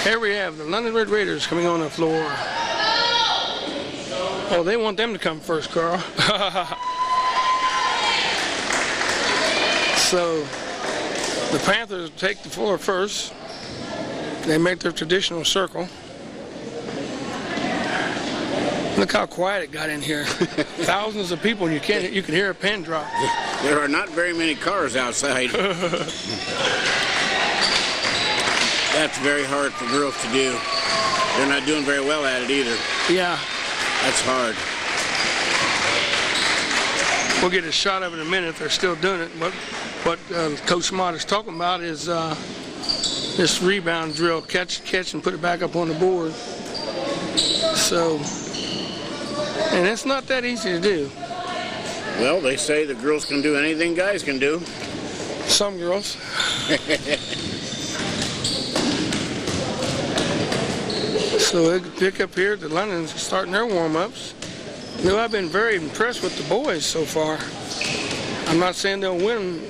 Here we have the London Red Raiders coming on the floor. Oh, they want them to come first, Carl. So the Panthers take the floor first. They make their traditional circle. Look how quiet it got in here. Thousands of people, and you can hear a pin drop. There are not very many cars outside. That's very hard for girls to do. They're not doing very well at it either. Yeah. That's hard. We'll get a shot of it in a minute if they're still doing it. What Coach Mott is talking about is this rebound drill, catch, and put it back up on the board. So, and it's not that easy to do. Well, they say the girls can do anything guys can do. Some girls. So they pick up here. The London's starting their warm-ups. You know, I've been very impressed with the boys so far. I'm not saying they'll win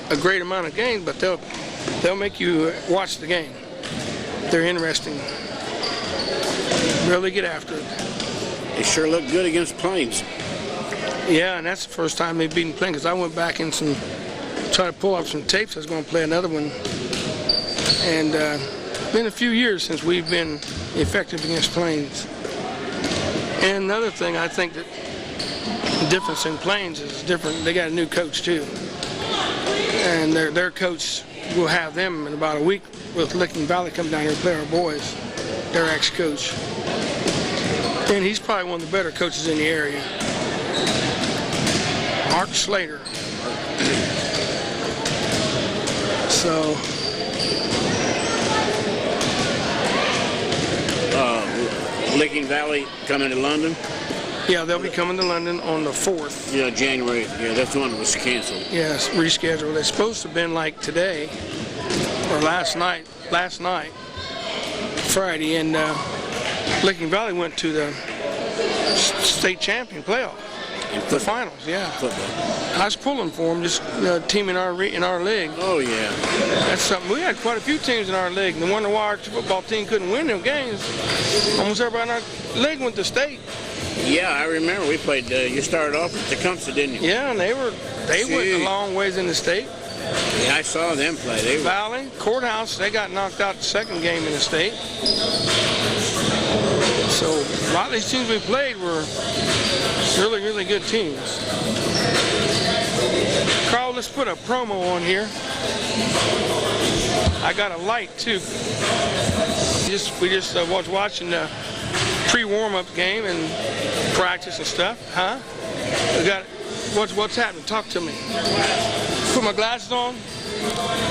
a great amount of games, but they'll make you watch the game. They're interesting. Really get after it. They sure look good against Plains. Yeah, and that's the first time they've beaten Plains, because I went back and tried to pull up some tapes. I was going to play another one. And it's been a few years since we've been effective against Plains. And another thing, I think that the difference in Plains is different. They got a new coach too, and their coach will have them in about a week with Licking Valley come down here and play our boys. Their ex-coach, and he's probably one of the better coaches in the area. Mark Slater. So. Licking Valley coming to London? Yeah, they'll be coming to London on the 4th. Yeah, January. Yeah, that's the one that was canceled. Yes, rescheduled. It's supposed to have been like today or last night, Friday, and Licking Valley went to the state champion playoff. The finals, yeah. Football. I was pulling for them, just team in our league. Oh, yeah. That's something. We had quite a few teams in our league. The wonder why our football team couldn't win them games. Almost everybody in our league went to state. Yeah, I remember we played. You started off with Tecumseh, didn't you? Yeah, and they went a long ways in the state. Yeah, I saw them play. Valley, Courthouse, they got knocked out the second game in the state. So a lot of these teams we played were really, really good teams. Carl, let's put a promo on here. I got a light too. We just was watching the pre-warm-up game and practice and stuff. Huh? We got what's happening? Talk to me. Put my glasses on.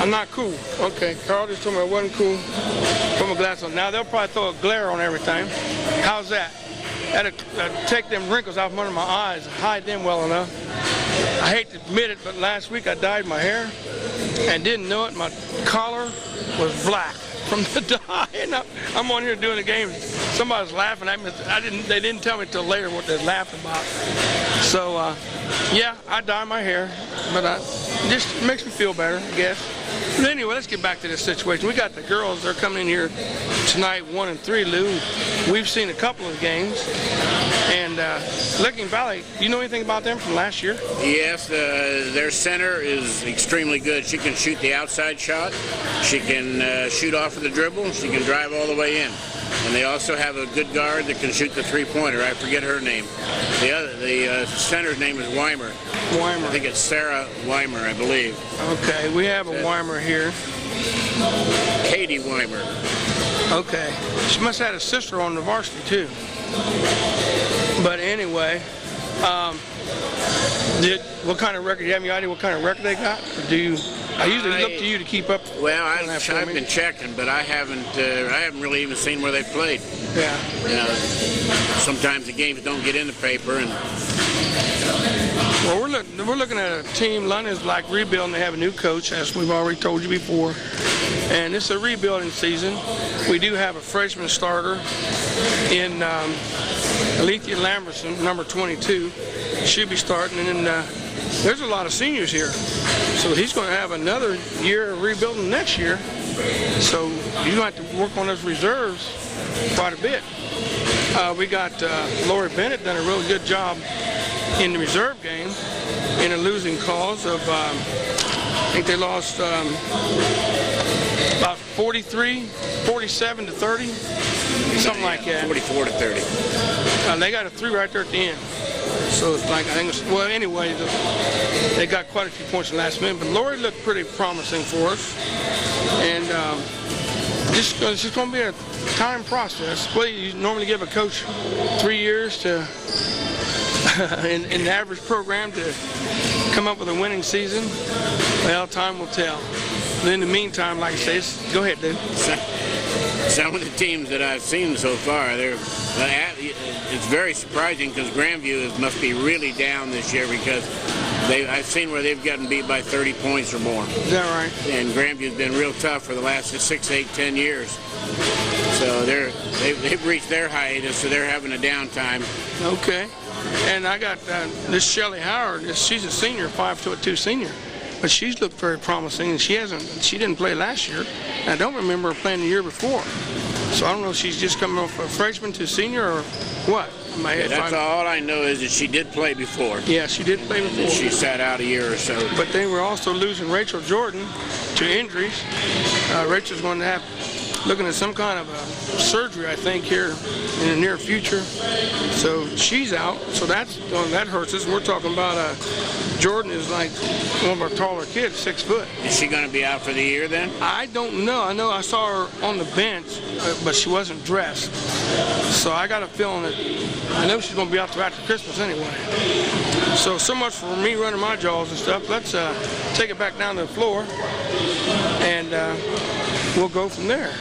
I'm not cool. Okay, Carl just told me I wasn't cool. Put my glasses on. Now they'll probably throw a glare on everything. How's that? That'll take them wrinkles off under my eyes, hide them well enough. I hate to admit it, but last week I dyed my hair and didn't know it. My collar was black from the dye. And I'm on here doing the game. Somebody's laughing at me. They didn't tell me till later what they're laughing about. So yeah, I dye my hair, but it just makes me feel better, I guess. But anyway, let's get back to this situation. We got the girls. They're coming in here tonight, 1 and 3, Lou. We've seen a couple of games. And Licking Valley, do you know anything about them from last year? Yes, their center is extremely good. She can shoot the outside shot. She can shoot off of the dribble. She can drive all the way in. And they also have a good guard that can shoot the three-pointer. I forget her name. The center's name is Weimer. Weimer. I think it's Sarah Weimer, I believe. Okay, we have a Weimer here. Katie Weimer. Okay. She must have had a sister on the varsity, too. But anyway, what kind of record? Do you have any idea what kind of record they got? Or do you? I usually look to you to keep up. Well, I've been checking, but I haven't really even seen where they played. Yeah. You know, sometimes the games don't get in the paper, and. Well, we're looking at a team. London's like rebuilding. They have a new coach, as we've already told you before, and it's a rebuilding season. We do have a freshman starter in Alethea Lamberson, number 22. She'll be starting, and then there's a lot of seniors here, so he's going to have another year of rebuilding next year. So you're going to have to work on those reserves quite a bit. We got Lori Bennett done a really good job in the reserve game in a losing cause of, I think they lost about 47 to 30, something like that. 44 to 30. They got a 3 right there at the end. So it's like, I think it's, well, anyway, they got quite a few points in the last minute, but Lori looked pretty promising for us. And it's just going to be a time process. Well, you normally give a coach 3 years to, in the average program, to come up with a winning season. Well, time will tell. But in the meantime, like I say, go ahead, dude. Some of the teams that I've seen so far, it's very surprising because Grandview must be really down this year because I've seen where they've gotten beat by 30 points or more. Is that right? And Grandview's been real tough for the last 6, 8, 10 years. So they've reached their hiatus, so they're having a downtime. Okay. And I got this Shelly Howard. She's a senior, 5'2" senior. But she's looked very promising, and she didn't play last year. And I don't remember her playing the year before. So I don't know if she's just coming off a freshman to senior or what. That's all I know is that she did play before. Yeah, she did play before. She sat out a year or so. But they were also losing Rachel Jordan to injuries. Rachel's going to have looking at some kind of a surgery, I think, here in the near future. So she's out. So that hurts us. We're talking about Jordan is like one of our taller kids, 6 foot. Is she going to be out for the year then? I don't know. I know I saw her on the bench, but she wasn't dressed. So I got a feeling that I know she's going to be out there after Christmas anyway. So much for me running my jaws and stuff. Let's take it back down to the floor, and we'll go from there.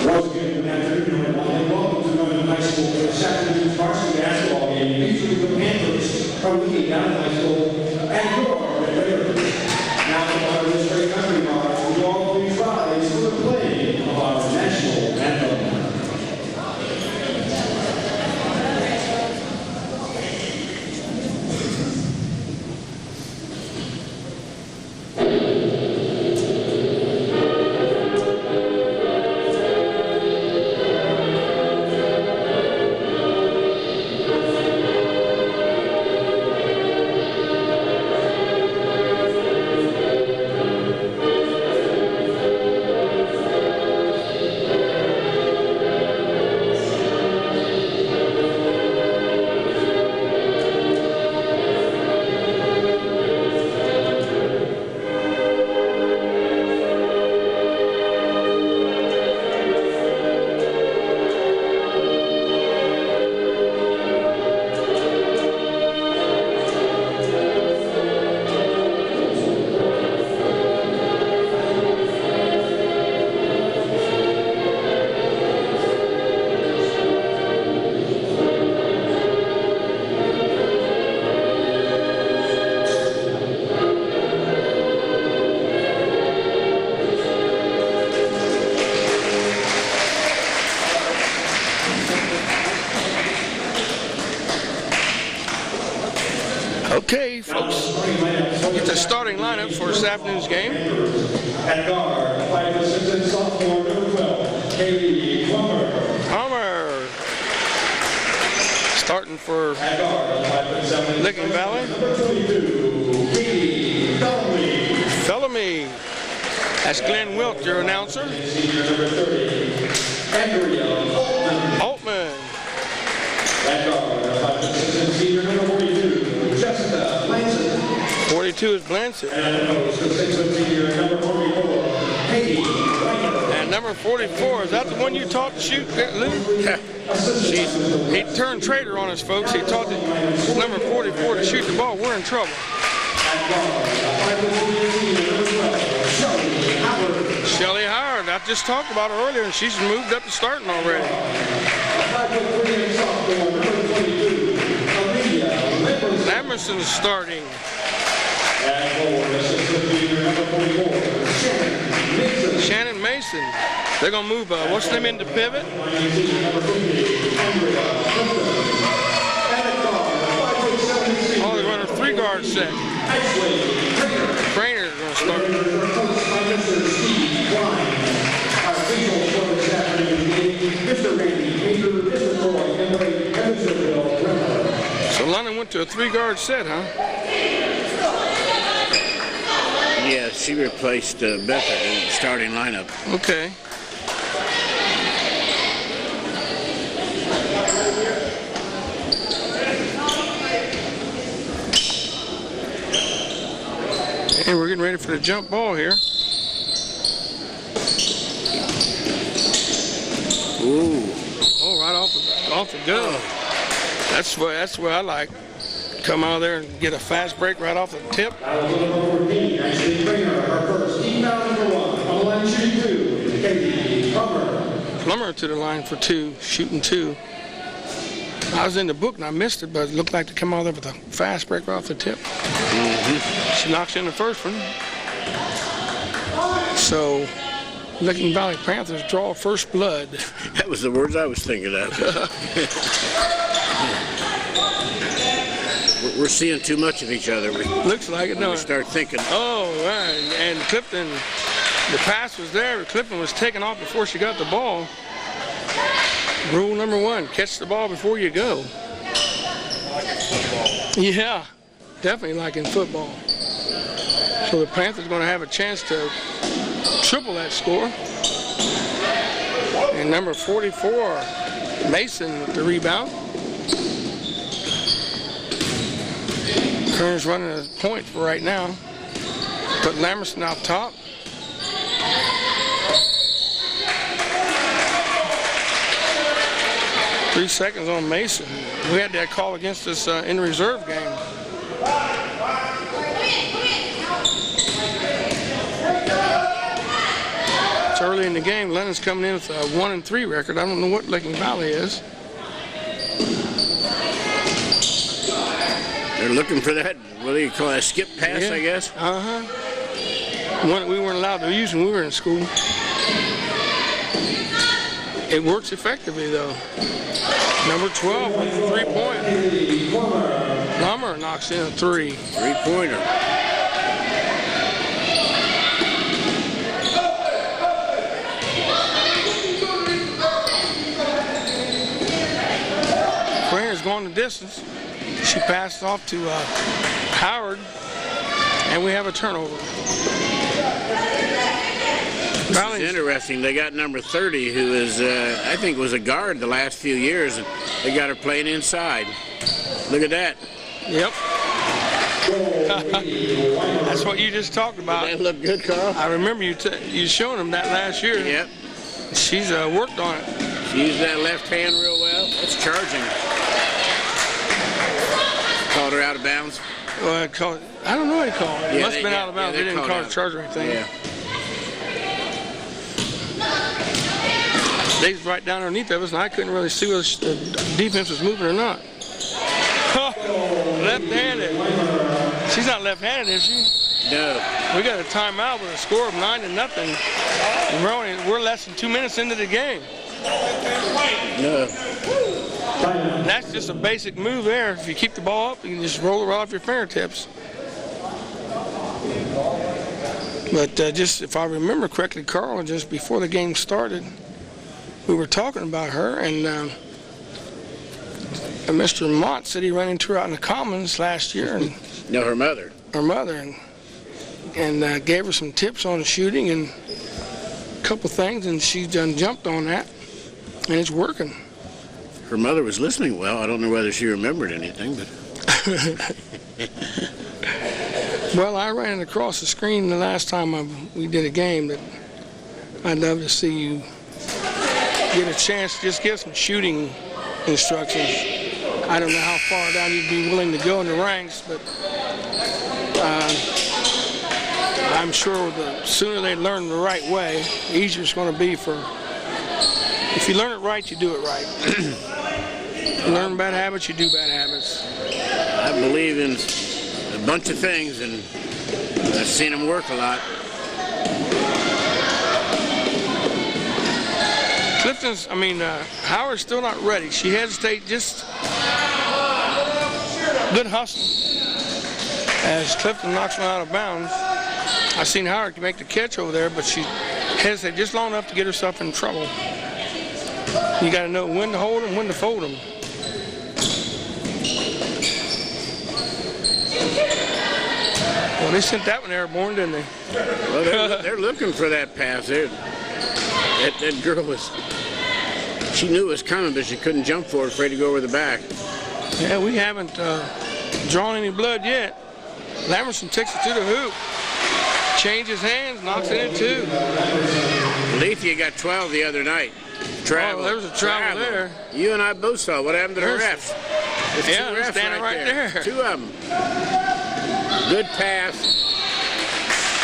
Welcome to high school for this afternoon's varsity basketball game featuring the Panthers from Lee down in high school and your Red Raiders. Now the honor of this great country march, we all please rise for the playing of our national anthem. Okay, folks, get the starting lineup for this afternoon's game. At guard, 5'6" sophomore, number 12, Kaylee Plummer. Starting for At guard, 5'7" Licking Valley. number 22, Katie Bellamy. That's Glenn Wilt, your announcer. Senior number 30, Andrea Altman. At guard, 5'6" senior number 42, Jessica Blanson. 42 is Blanchett. And at the post, the 6' senior number 44, Katie Reiner. And number 44, is that the one you taught to shoot, Lou? He turned traitor on us, folks. He taught number 44 to shoot the ball. We're in trouble. Shelly Howard, I just talked about her earlier, and she's moved up to starting already. Emerson's starting. And for Shannon Mason. They're going to move, what's the name, into pivot? Oh, they're running a 3-guard set. Crainer's going to start. So London went to a 3-guard set, huh? Yeah, she replaced Becca in the starting lineup. Okay. And we're getting ready for the jump ball here. Ooh. Oh, right off the go. That's what I like. Come out there and get a fast break right off the tip. Plummer to the line for 2, shooting 2. I was in the book and I missed it, but it looked like to come out there with a fast break right off the tip. She knocks in the first one. So, Licking Valley Panthers draw first blood. That was the words I was thinking of. We're seeing too much of each other. Looks like it, no. We start thinking. Oh, right. And Clifton, the pass was there. Clifton was taken off before she got the ball. Rule number 1, catch the ball before you go. Yeah, definitely like in football. So the Panthers going to have a chance to triple that score. And number 44, Mason with the rebound. Kern's running a point for right now. Put Lamerson out top. Three seconds on Mason. We had that call against us in the reserve game. It's early in the game. Lennon's coming in with a 1-3 record. I don't know what Licking Valley is. They're looking for that, what do you call it, a skip pass, I guess? Uh-huh. One that we weren't allowed to use when we were in school. It works effectively, though. Number 12 with the 3-point. Plummer knocks in a 3. 3-pointer. Crainer's going the distance. She passed off to Howard, and we have a turnover. It's interesting. They got number 30, who is, I think, was a guard the last few years, and they got her playing inside. Look at that. Yep. That's what you just talked about. Did that look good, Carl? I remember you showing them that last year. Yep. She's worked on it. She used that left hand real well. That's charging. Called her out of bounds. Well, I don't know what he called it. It must have been out of bounds. Yeah, they didn't call it charge or anything. Yeah. They's right down underneath of us, and I couldn't really see whether the defense was moving or not. Left-handed. She's not left-handed, is she? No. We got a timeout with a score of 9-0. And we're less than 2 minutes into the game. No. And that's just a basic move there. If you keep the ball up, you can just roll it right off your fingertips. But just if I remember correctly, Carl, just before the game started, we were talking about her, and Mr. Mott said he ran into her out in the Commons last year. And No, her mother. Her mother, and gave her some tips on shooting and a couple things, and she done jumped on that, and it's working. Her mother was listening well. I don't know whether she remembered anything, but. Well, I ran across the screen the last time we did a game that I'd love to see you get a chance to just give some shooting instructions. I don't know how far down you'd be willing to go in the ranks, but I'm sure the sooner they learn the right way, the easier it's going to be for. If you learn it right, you do it right. You learn bad habits, you do bad habits. I believe in a bunch of things, and I've seen him work a lot. Howard's still not ready. She hesitates, just good hustle. As Clifton knocks one out of bounds. I seen Howard make the catch over there, but she hesitated just long enough to get herself in trouble. You got to know when to hold them, when to fold them. Well, they sent that one airborne, didn't they? Well, they're looking for that pass there. That girl she knew it was coming, but she couldn't jump for it, afraid to go over the back. Yeah, we haven't drawn any blood yet. Lamerson takes it to the hoop. Changes hands, knocks it in two. Lethea got 12 the other night. Travel. Oh, there was a travel there. You and I both saw what happened to the refs. There's yeah, two they're refs standing right there. Two of them. Good pass.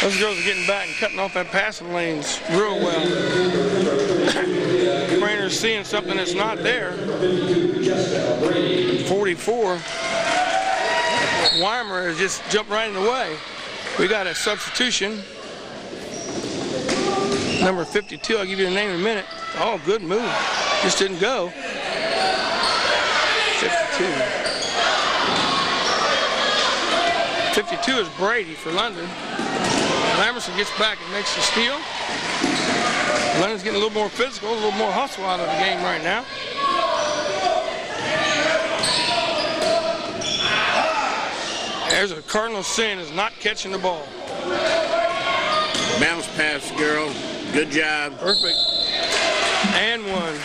Those girls are getting back and cutting off that passing lanes real well. Crainer's seeing something that's not there. 44. Weimer has just jumped right in the way. We got a substitution. Number 52, I'll give you the name in a minute. Oh, good move. Just didn't go. 52. 52 is Brady for London. Lamerson gets back and makes the steal. London's getting a little more physical, a little more hustle out of the game right now. There's a cardinal sin, is not catching the ball. Bounce pass, girl. Good job. Perfect. And one.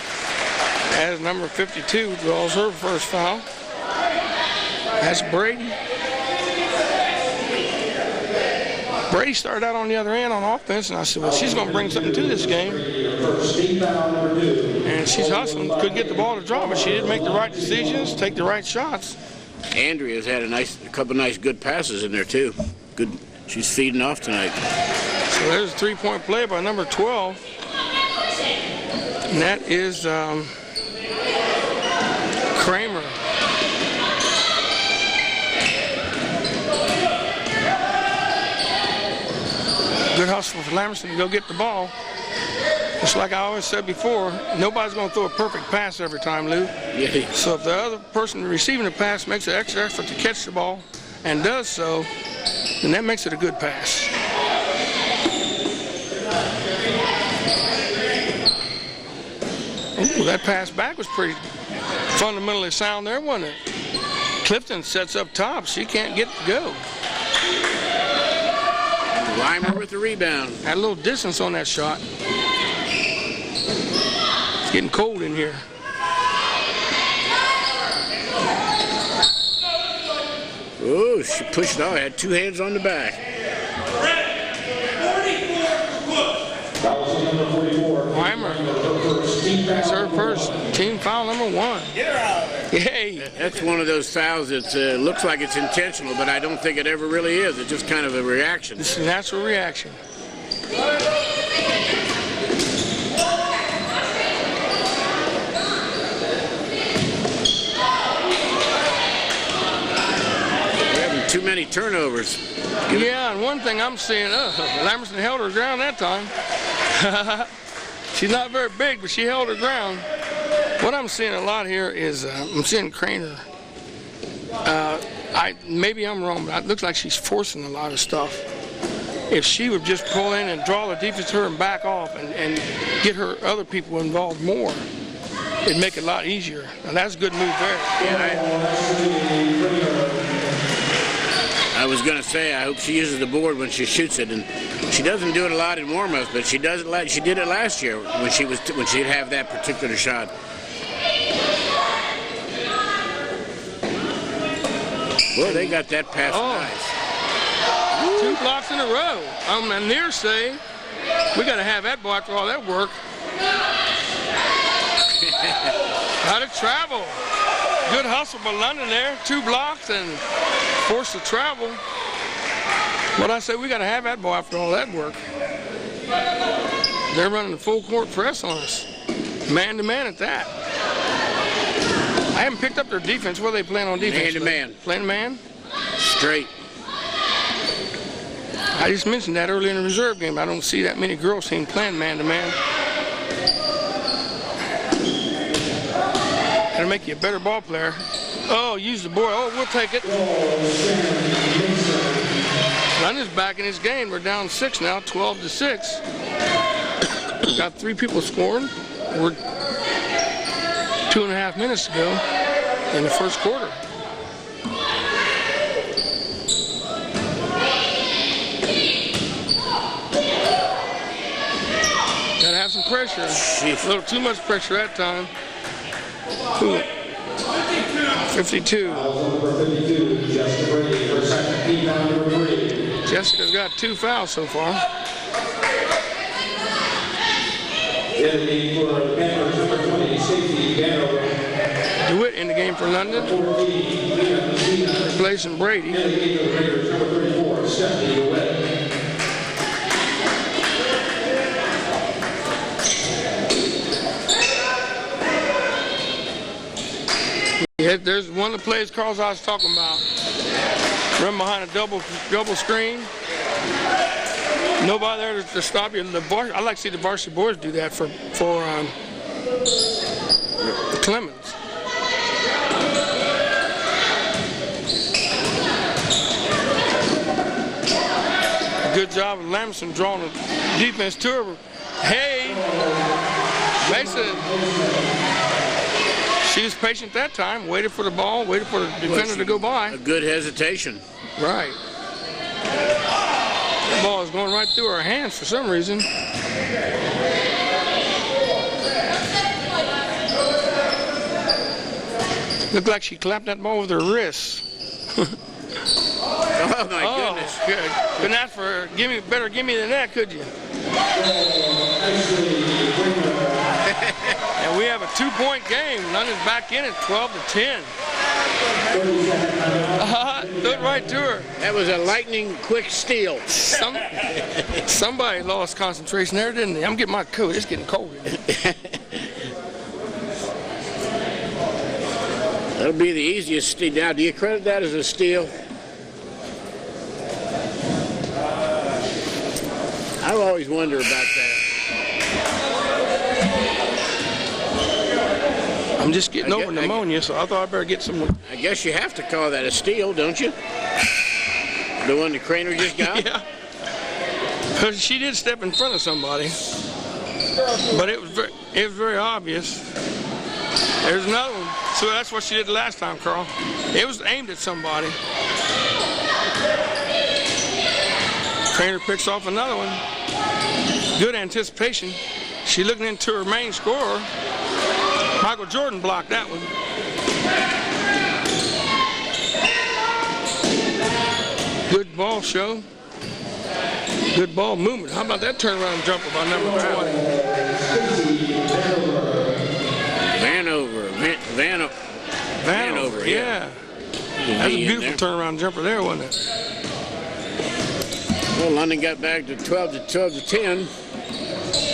As number 52 draws her first foul. That's Brady. Brady started out on the other end on offense, and I said, well, she's going to bring something to this game. And she's hustling. Couldn't get the ball to drop, but she did make the right decisions, take the right shots. Andrea's had a couple nice good passes in there, too. Good. She's feeding off tonight. So there's a three-point play by number 12. And that is Kramer. Good hustle for Lamerson to go get the ball. Just like I always said before, nobody's going to throw a perfect pass every time, Lou. Yeah. So if the other person receiving the pass makes an extra effort to catch the ball and does so, then that makes it a good pass. Ooh, that pass back was pretty fundamentally sound there, wasn't it? Clifton sets up top. She can't get to go. Weimer with the rebound. Had a little distance on that shot. It's getting cold in here. Oh, she pushed it off. Had two hands on the back. Weimer. That's her first team foul, number 1. Yay. That's one of those fouls that looks like it's intentional, but I don't think it ever really is. It's just kind of a reaction. It's a natural reaction. We're having too many turnovers. Yeah, and one thing I'm seeing, Lamerson held her ground that time. She's not very big, but she held her ground. What I'm seeing a lot here is I'm seeing Craner. Maybe I'm wrong, but it looks like she's forcing a lot of stuff. If she would just pull in and draw the defense to her and back off and get her other people involved more, it'd make it a lot easier. And that's a good move there. I was going to say, I hope she uses the board when she shoots it, and she doesn't do it a lot in warm-ups, but she does it. She did it last year when she'd have that particular shot. Boy, they got that pass nice. 2 blocks in a row. I'm near say we got to have that ball after all that work. How to travel. Good hustle by London there. 2 blocks and forced to travel. What I say, we got to have that ball after all that work. They're running the full court press on us. Man to man at that. I haven't picked up their defense. What are they playing on defense? Man to man. Playing man? Straight. I just mentioned that earlier in the reserve game. I don't see that many girls team playing man-to-man. It'll make you a better ball player. Oh, use the board. Oh, we'll take it. London's back in his game. We're down 6 now, 12-6. Got 3 people scoring. We're 2.5 minutes to go in the first quarter. Gotta have some pressure. A little too much pressure that time. 52. Jessica's got 2 fouls so far. DeWitt in the game for London. Replacing Brady. Yeah, there's one of the plays, Carl, I was talking about. Run behind a double screen. Nobody there to stop you. I like to see the varsity boys do that for Clemens. Good job of Lamson drawing the defense to her. Hey, Mason. She was patient that time, waited for the ball, waited for the defender to go by. A good hesitation. Right. The ball is going right through her hands for some reason. Looked like she clapped that ball with her wrist. Oh my goodness. Good. Couldn't ask for her. Better give me than that, could you? And we have a 2-point game. London's back in at 12-10. Look right to her. That was a lightning quick steal. Somebody lost concentration there, didn't they? I'm getting my coat. It's getting cold. That'll be the easiest steal. Now, do you credit that as a steal? I always wonder about that. I'm just getting over pneumonia, so I thought I'd better get some. I guess you have to call that a steal, don't you? The one that Craner just got? Yeah. Because she did step in front of somebody. But it was very obvious. There's another one. So that's what she did last time, Carl. It was aimed at somebody. Craner picks off another one. Good anticipation. She looking into her main scorer. Michael Jordan blocked that one. Good ball show. Good ball movement. How about that turnaround jumper by number 20? Vanover, yeah. That's a beautiful turnaround jumper there, wasn't it? Well, London got back to 12-10.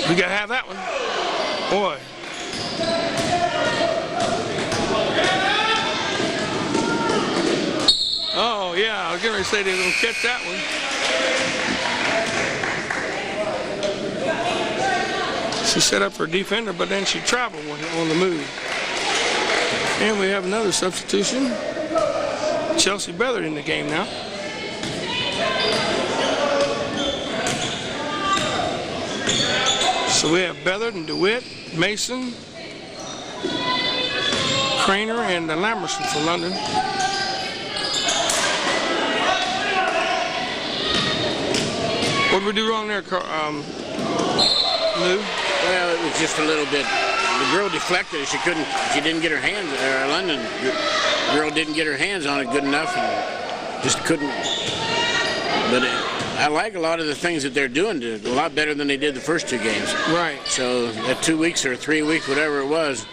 We got to have that one. Boy. Oh, yeah, I was getting ready to say they were going to catch that one. She set up her defender, but then she traveled on the move. And we have another substitution. Chelsea Beather in the game now. So we have Beather and DeWitt, Mason, Craner, and Lamerson for London. What did we do wrong there, Lou? Well, it was just a little bit. The girl deflected it. She didn't get her hands. London girl didn't get her hands on it good enough, and just couldn't. But I like a lot of the things that they're doing. A lot better than they did the first 2 games. Right. So that 2 weeks or 3 weeks, whatever it was,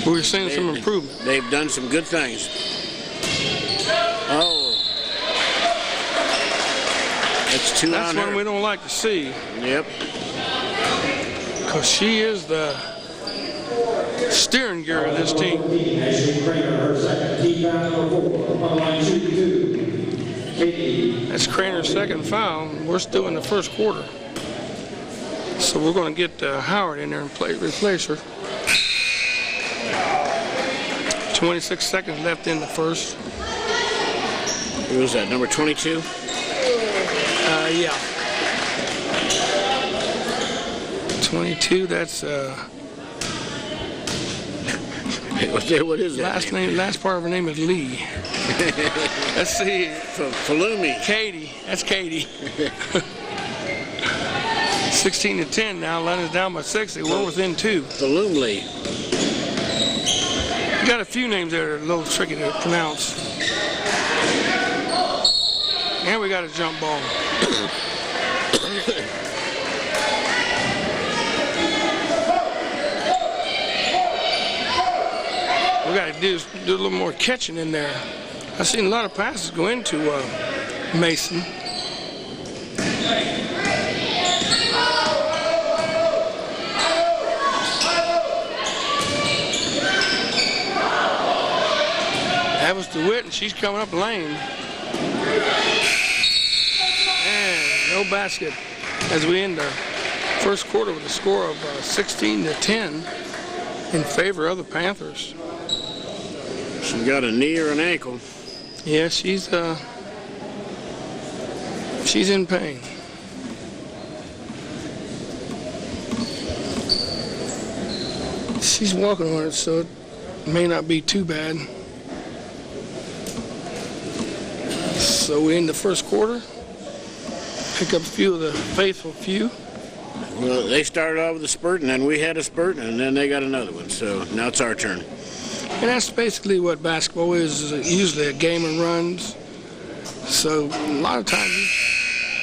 we're seeing some improvement. They've done some good things. Oh. That's 2 on her. That's one we don't like to see. Yep. Because she is the steering gear of this team. That's Craner's second foul. We're still in the first quarter. So we're going to get Howard in there and replace her. 26 seconds left in the first. Who was that, number 22? Yeah. 22, that's what is that last name? Last part of her name is Lee. Let's see. Falumi. Katie. That's Katie. 16-10 now. London's down by 6. We're within 2. Falumi. You got a few names there that are a little tricky to pronounce. And we got a jump ball. We got to do a little more catching in there. I've seen a lot of passes go into Mason. That was DeWitt, and she's coming up lane. And no basket as we end our first quarter with a score of 16-10 in favor of the Panthers. She got a knee or an ankle. Yeah, she's in pain. She's walking on it, so it may not be too bad. So we end the first quarter. Pick up a few of the faithful few. Well, they started off with a spurt, and then we had a spurt, and then they got another one. So now it's our turn. And that's basically what basketball is usually a game of runs. So a lot of times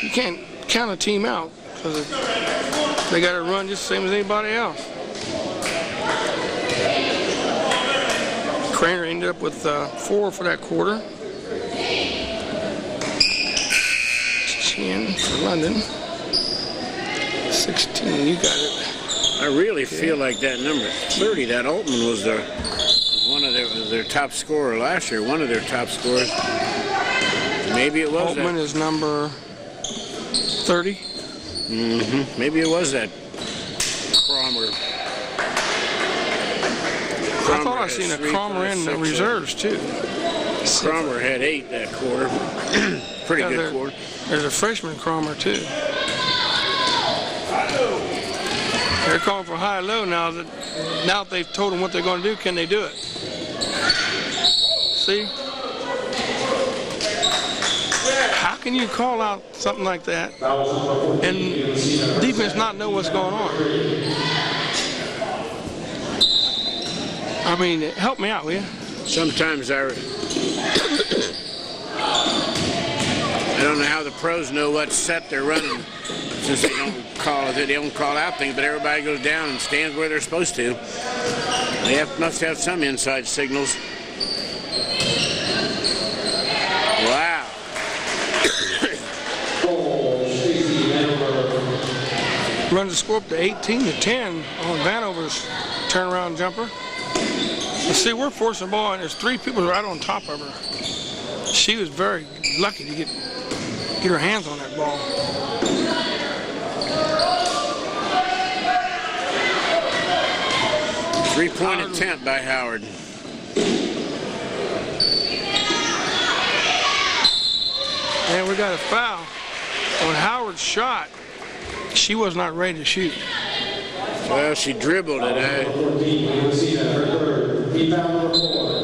you can't count a team out because they got to run just the same as anybody else. Craner ended up with 4 for that quarter. 10 for London. 16, you got it. I really feel like that number 30, that Altman was one of their top scorer last year, one of their top scorers. Maybe it was Altman is number 30. Mm-hmm. Maybe it was that Cromer. I thought I seen a Cromer in the reserves too. Cromer had 8 that quarter. Pretty good quarter. There's a freshman Cromer too. They're calling for high-low now that they've told them what they're going to do. Can they do it? See? How can you call out something like that and defense not know what's going on? I mean, help me out, will you? Sometimes I don't know how the pros know what set they're running, since they don't call out things, but everybody goes down and stands where they're supposed to. They must have some inside signals. Wow. Runs the score up to 18-10 on Vanover's turnaround jumper. You see, we're forcing the ball, and there's 3 people right on top of her. She was very lucky to get her hands on that ball. Three-point attempt by Howard. And we got a foul on Howard's shot. She was not ready to shoot. Well, she dribbled it.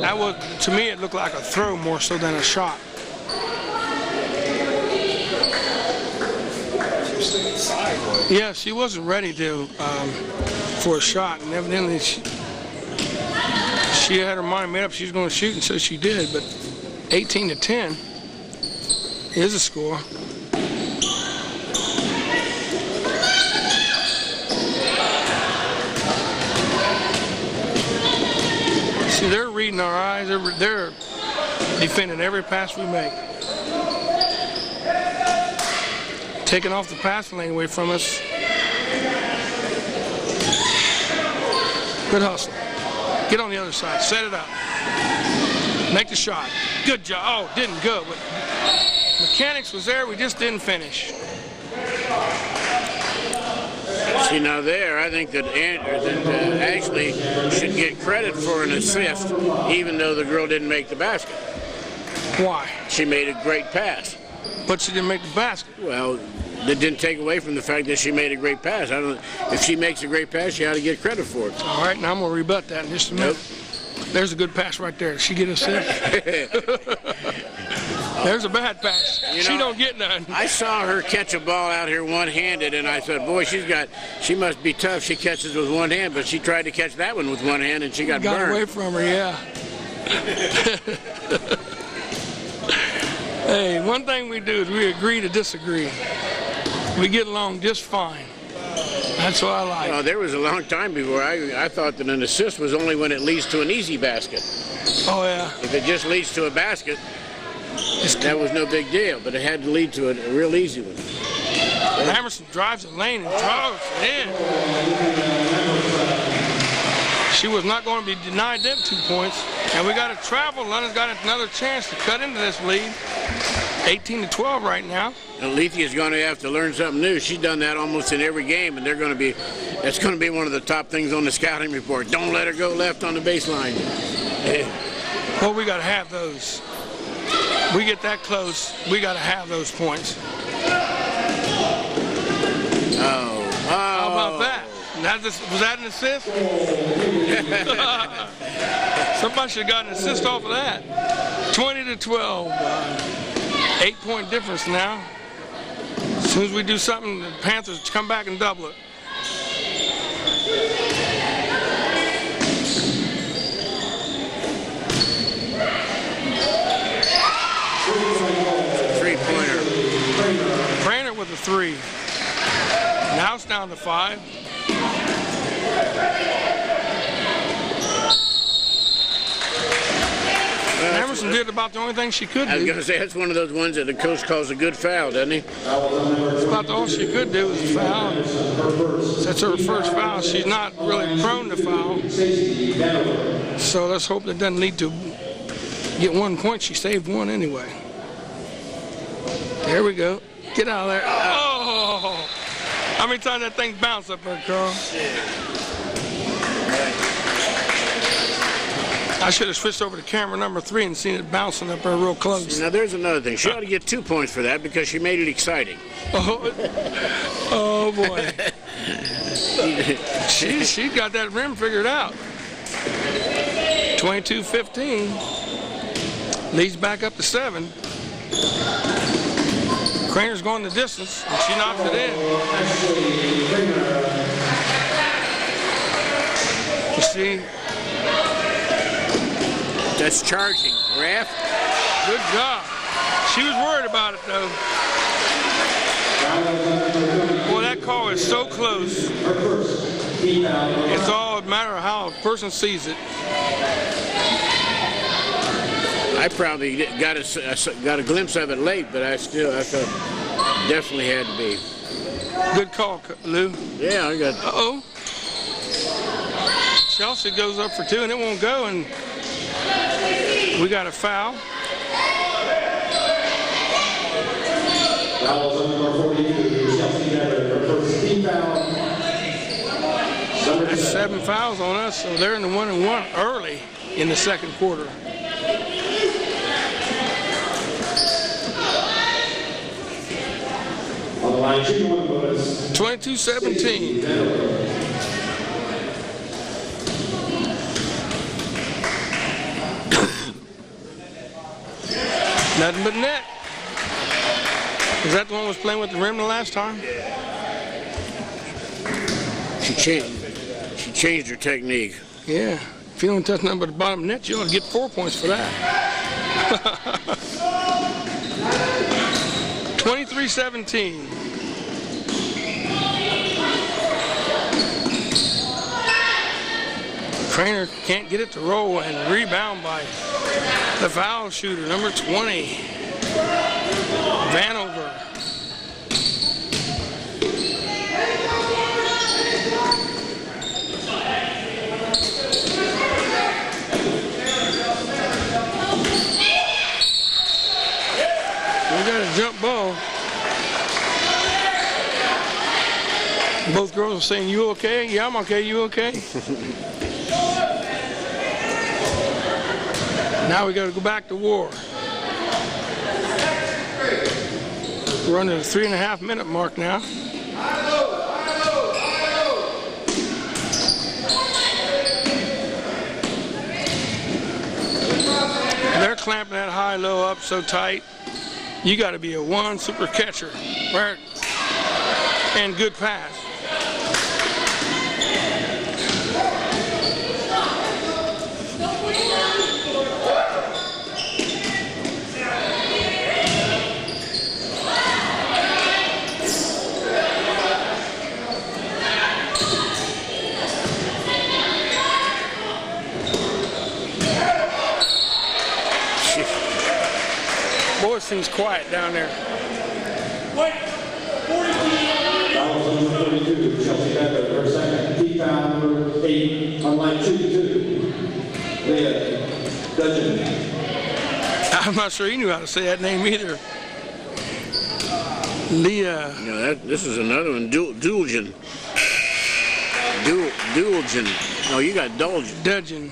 That was, to me, it looked like a throw more so than a shot. Yeah, she wasn't ready for a shot, and evidently she had her mind made up she was going to shoot, and so she did. But 18-10 is a score. See, they're reading our eyes. They're defending every pass we make. Taking off the passing lane away from us. Good hustle. Get on the other side. Set it up. Make the shot. Good job. Oh, didn't go, but mechanics was there, we just didn't finish. See, now there, I think that Ashley should get credit for an assist, even though the girl didn't make the basket. Why? She made a great pass. But she didn't make the basket. Well, that didn't take away from the fact that she made a great pass. If she makes a great pass, she ought to get credit for it. All right, now I'm going to rebut that in just a minute. Nope. There's a good pass right there. Did she get an assist? There's a bad pass. You know, she don't get none. I saw her catch a ball out here one-handed, and I thought, boy, she must be tough. She catches with one hand, but she tried to catch that one with one hand, and she got burned. Away from her, yeah. Hey, one thing we do is we agree to disagree. We get along just fine. That's what I like. Well, there was a long time before I thought that an assist was only when it leads to an easy basket. Oh, yeah. If it just leads to a basket, that was no big deal, but it had to lead to a real easy one. Emerson drives the lane and draws it in. She was not going to be denied them 2 points. And we got to travel. London's got another chance to cut into this lead. 18-12 right now. And Lethea's going to have to learn something new. She's done that almost in every game, and that's going to be one of the top things on the scouting report. Don't let her go left on the baseline. Well, we got to have those. We get that close, we got to have those points. How about that? Was that an assist? Somebody should have gotten an assist off of that. 20-12. 8-point difference now. As soon as we do something, the Panthers come back and double it. Three-pointer. Craner with a 3. Now it's down to 5. Emerson did about the only thing she could do. I was going to say, that's one of those ones that the coach calls a good foul, doesn't he? That's about all she could do was foul. That's her first foul. She's not really prone to foul. So let's hope that doesn't lead to get 1 point. She saved one anyway. There we go. Get out of there. Oh! How many times that thing bounced up there, Carl? I should have switched over to camera number 3 and seen it bouncing up there real close. Now, there's another thing. She ought to get 2 points for that because she made it exciting. Oh boy. She got that rim figured out. 22-15. Leads back up to 7. Craner's going the distance, and she knocks it in. You see? That's charging. Ref? Good job. She was worried about it, though. Boy, that call is so close. It's all a matter of how a person sees it. I probably got a glimpse of it late, but I thought definitely had to be. Good call, Lou. Yeah, I got. Uh-oh. Chelsea goes up for 2, and it won't go, and we got a foul. That's 7 fouls on us, so they're in the 1-and-1 early in the second quarter. On the line, 22-17. Nothing but net. Is that the one who was playing with the rim the last time? She changed her technique. Yeah. If you don't touch nothing but the bottom net, you ought to get 4 points for that. 23-17. Craner can't get it to roll, and rebound by the foul shooter, number 20, Vanover. We got a jump Both girls are saying, "You okay?" "Yeah, I'm okay." "You okay?" Now we got to go back to war. We're under the 3.5 minute mark now. They're clamping that high-low up so tight. You got to be a one super catcher, right? And good pass. Boy, it seems quiet down there. Foul number 32, Chelsea Becker, her second. Key foul number 8 on line 2-2. Leah Dudgeon. I'm not sure he knew how to say that name either. Leah. No, this is another one. Dulgen. Dulgen. No, you got Dulgen. Dudgeon.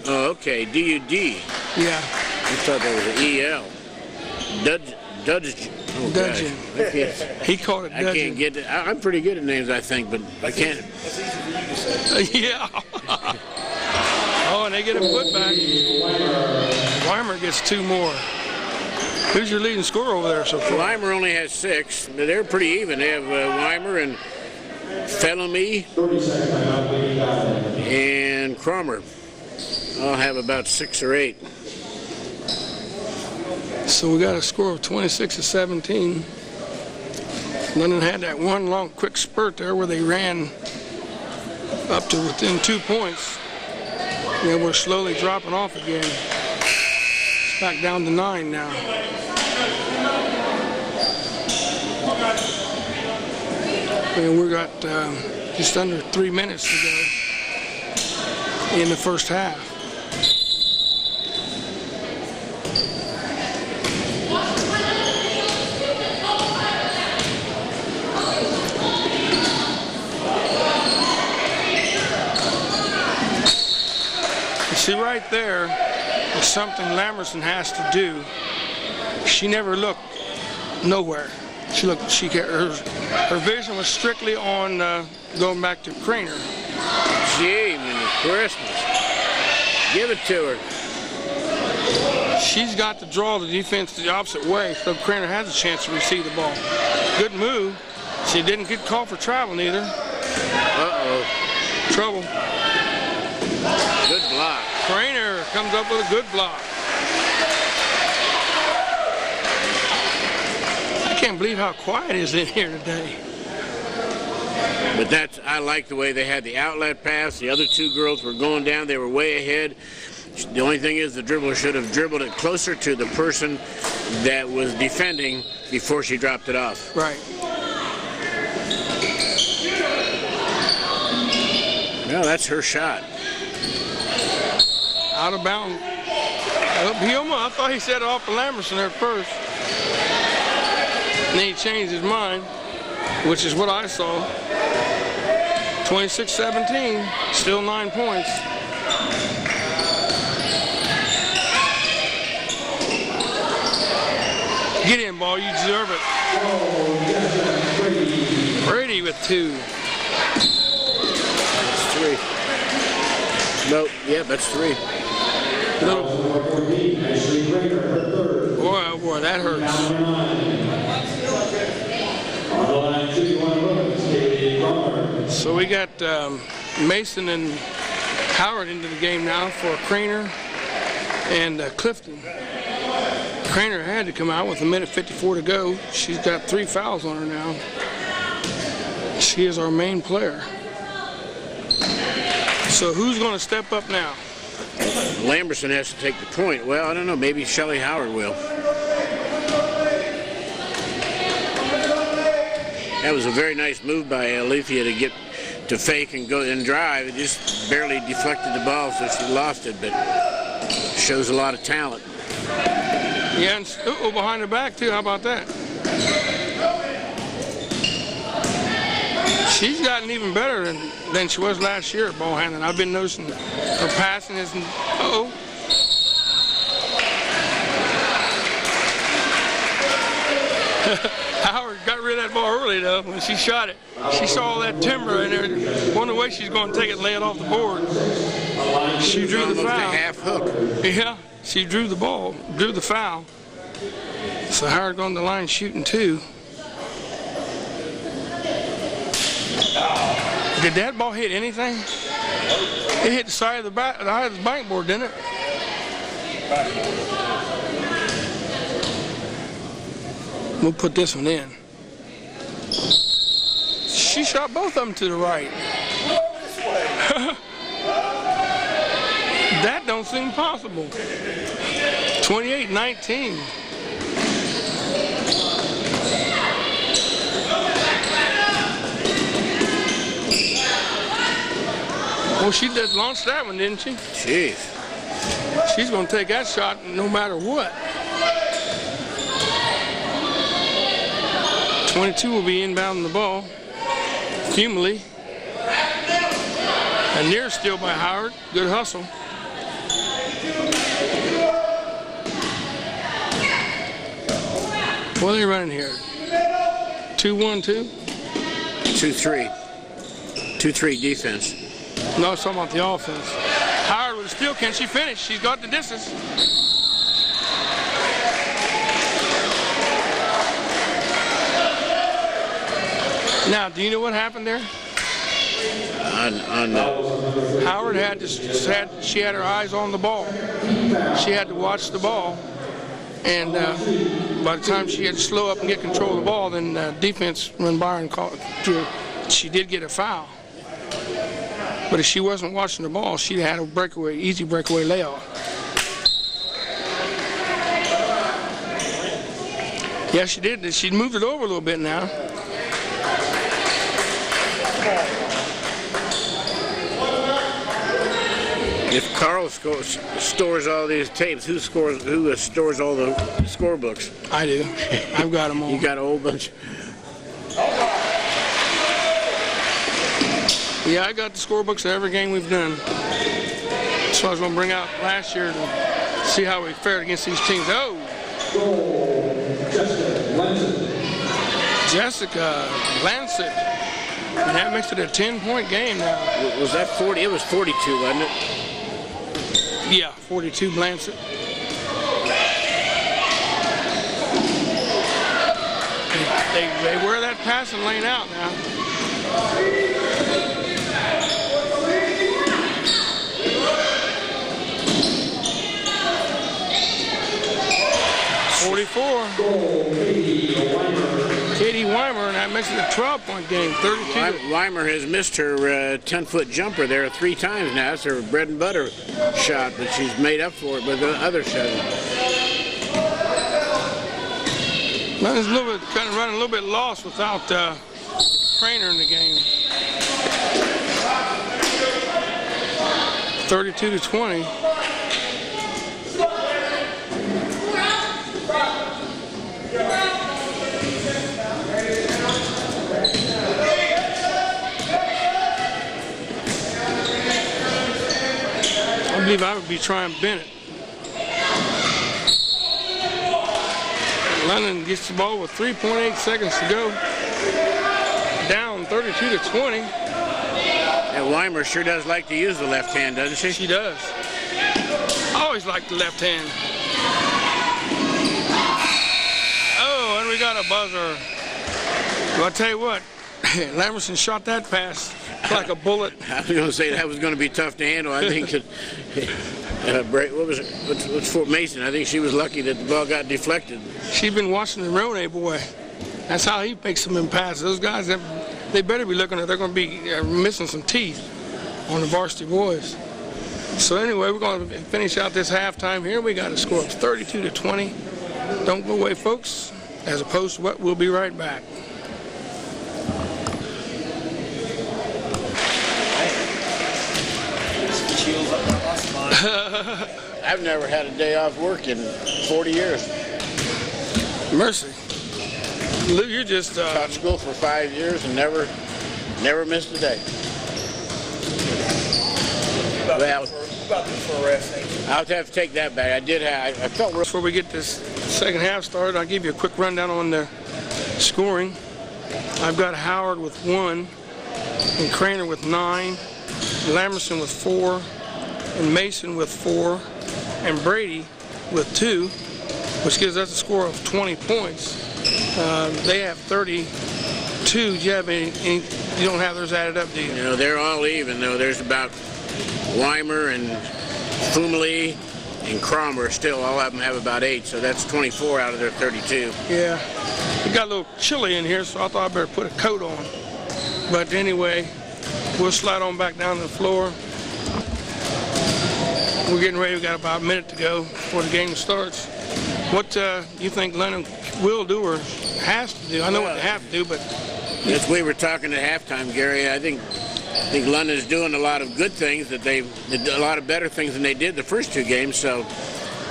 Oh, okay. D-U-D. Yeah. I thought that was an E-L. Dudgeon. Oh, Dudgeon. He called it Dudgeon. I can't get it. I'm pretty good at names, I think, but I can't. Yeah. Oh, and they get a putback. Weimer gets 2 more. Who's your leading scorer over there so far? Weimer only has 6. They're pretty even. They have Weimer and Felamy and Cromer. I'll have about 6 or 8. So we got a score of 26-17. London had that one long quick spurt there where they ran up to within 2 points. Then we're slowly dropping off again. It's back down to 9 now. And we got just under 3 minutes to go in the first half. See, right there is something Lamerson has to do. She never looked nowhere. Her vision was strictly on going back to Craner. Gee, Christmas. Give it to her. She's got to draw the defense the opposite way so Craner has a chance to receive the ball. Good move. She didn't get called for travel either. Uh-oh. Trouble. Good block. Craner comes up with a good block. I can't believe how quiet it is in here today. But I like the way they had the outlet pass. The other 2 girls were going down. They were way ahead. The only thing is the dribbler should have dribbled it closer to the person that was defending before she dropped it off. Right. Well, that's her shot. Out of bounds. I thought he said it off to Lamerson there first. And then he changed his mind, which is what I saw. 26-17, still 9 points. Get in, ball, you deserve it. Brady with 2. That's 3. No, yeah, that's 3. Boy, oh boy, that hurts. So we got Mason and Howard into the game now for Craner and Clifton. Craner had to come out with 1:54 to go. She's got 3 fouls on her now. She is our main player. So who's going to step up now? Lamberson has to take the point. Well, I don't know. Maybe Shelley Howard will. That was a very nice move by Alethea to get to fake and go and drive. It just barely deflected the ball, so she lost it, but shows a lot of talent. Yeah, and behind the back, too. How about that? She's gotten even better than she was last year at ball handling. I've been noticing her passing is, uh-oh. Howard got rid of that ball early, though, when she shot it. She saw all that timber in there. Wonder way she's going to take it and lay it off the board. She drew the foul. A half hook. Yeah, she drew the ball, drew the foul. So Howard going to the line shooting 2. Did that ball hit anything? It hit the side of the bank board, didn't it? We'll put this one in. She shot both of them to the right. That don't seem possible. 28-19. Well, she did launch that one, didn't she? Jeez. She's going to take that shot no matter what. 22 will be inbounding the ball. Humilly. A near steal by Howard. Good hustle. What are they running here? 2-1-2? 2-3. 2-3 defense. No, I was talking about the offense. Howard with a steal. Can she finish? She's got the distance. Now, do you know what happened there? Howard she had her eyes on the ball. She had to watch the ball, and by the time she had to slow up and get control of the ball, then defense run by and called. She did get a foul, but if she wasn't watching the ball, she'd had a breakaway, easy breakaway layoff. Yeah, she did. She moved it over a little bit now. If Carl stores all these tapes, who stores all the scorebooks? I do. I've got them all. You got a whole bunch. Yeah, I got the scorebooks of every game we've done. So I was going to bring out last year to see how we fared against these teams. Oh! Jessica Lancet. And that makes it a 10-point game now. Was that 40? It was 42, wasn't it? Yeah, 42 Lancet. They wear that passing lane out now. Katie Weimer, and that makes it a 12-point game, 32. Weimer has missed her 10-foot jumper there 3 times now. It's her bread and butter shot, but she's made up for it with the other shot. Well, it's a little bit, kind of running a little bit lost without Craner in the game. 32-20. I believe I would be trying Bennett. London gets the ball with 3.8 seconds to go. Down 32-20. And Weimer sure does like to use the left hand, doesn't she? She does. Always like the left hand. Oh, and we got a buzzer. Well, I'll tell you what, Lamerson shot that pass like a bullet. I was going to say that was going to be tough to handle. I think what was it? What's Fort Mason? I think she was lucky that the ball got deflected. She's been watching the Rone boy. That's how he makes them in passes. Those guys, they better be looking at. They're going to be missing some teeth on the varsity boys. So anyway, we're going to finish out this halftime here. We got a score of 32-20. Don't go away, folks. As opposed to what, we'll be right back. I've never had a day off work in 40 years. Mercy. Lou, you're just... Taught school for 5 years and never Never missed a day. Well, I'll have to take that back. I felt real. Before we get this second half started, I'll give you a quick rundown on the scoring. I've got Howard with 1, and Craner with 9, Lamerson with 4, and Mason with 4, and Brady with 2, which gives us a score of 20 points. They have 32. Do you have any? You don't have theirs added up, do you? You know, they're all even, though. There's about Weimer and Fumley and Cromer still, all of them have about 8, so that's 24 out of their 32. Yeah. It got a little chilly in here, so I thought I'd better put a coat on. But anyway, we'll slide on back down to the floor. We're getting ready. We've got about a minute to go before the game starts. What you think London will do or has to do? I know what they have to do, but... As we were talking at halftime, Gary, I think London's doing a lot of good things, that they did a lot of better things than they did the first 2 games, so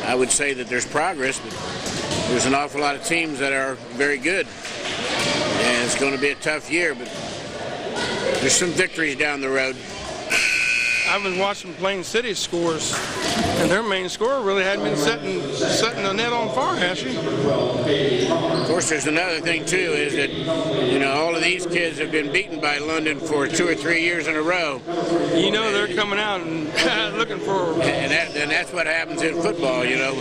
I would say that there's progress, but there's an awful lot of teams that are very good, and it's going to be a tough year, but there's some victories down the road. I've been watching Plain City's scores, and their main scorer really hadn't been setting the net on fire, has she? Of course, there's another thing, too, is that, you know, all of these kids have been beaten by London for 2 or 3 years in a row. You know they're coming out and looking for... And that's what happens in football, you know.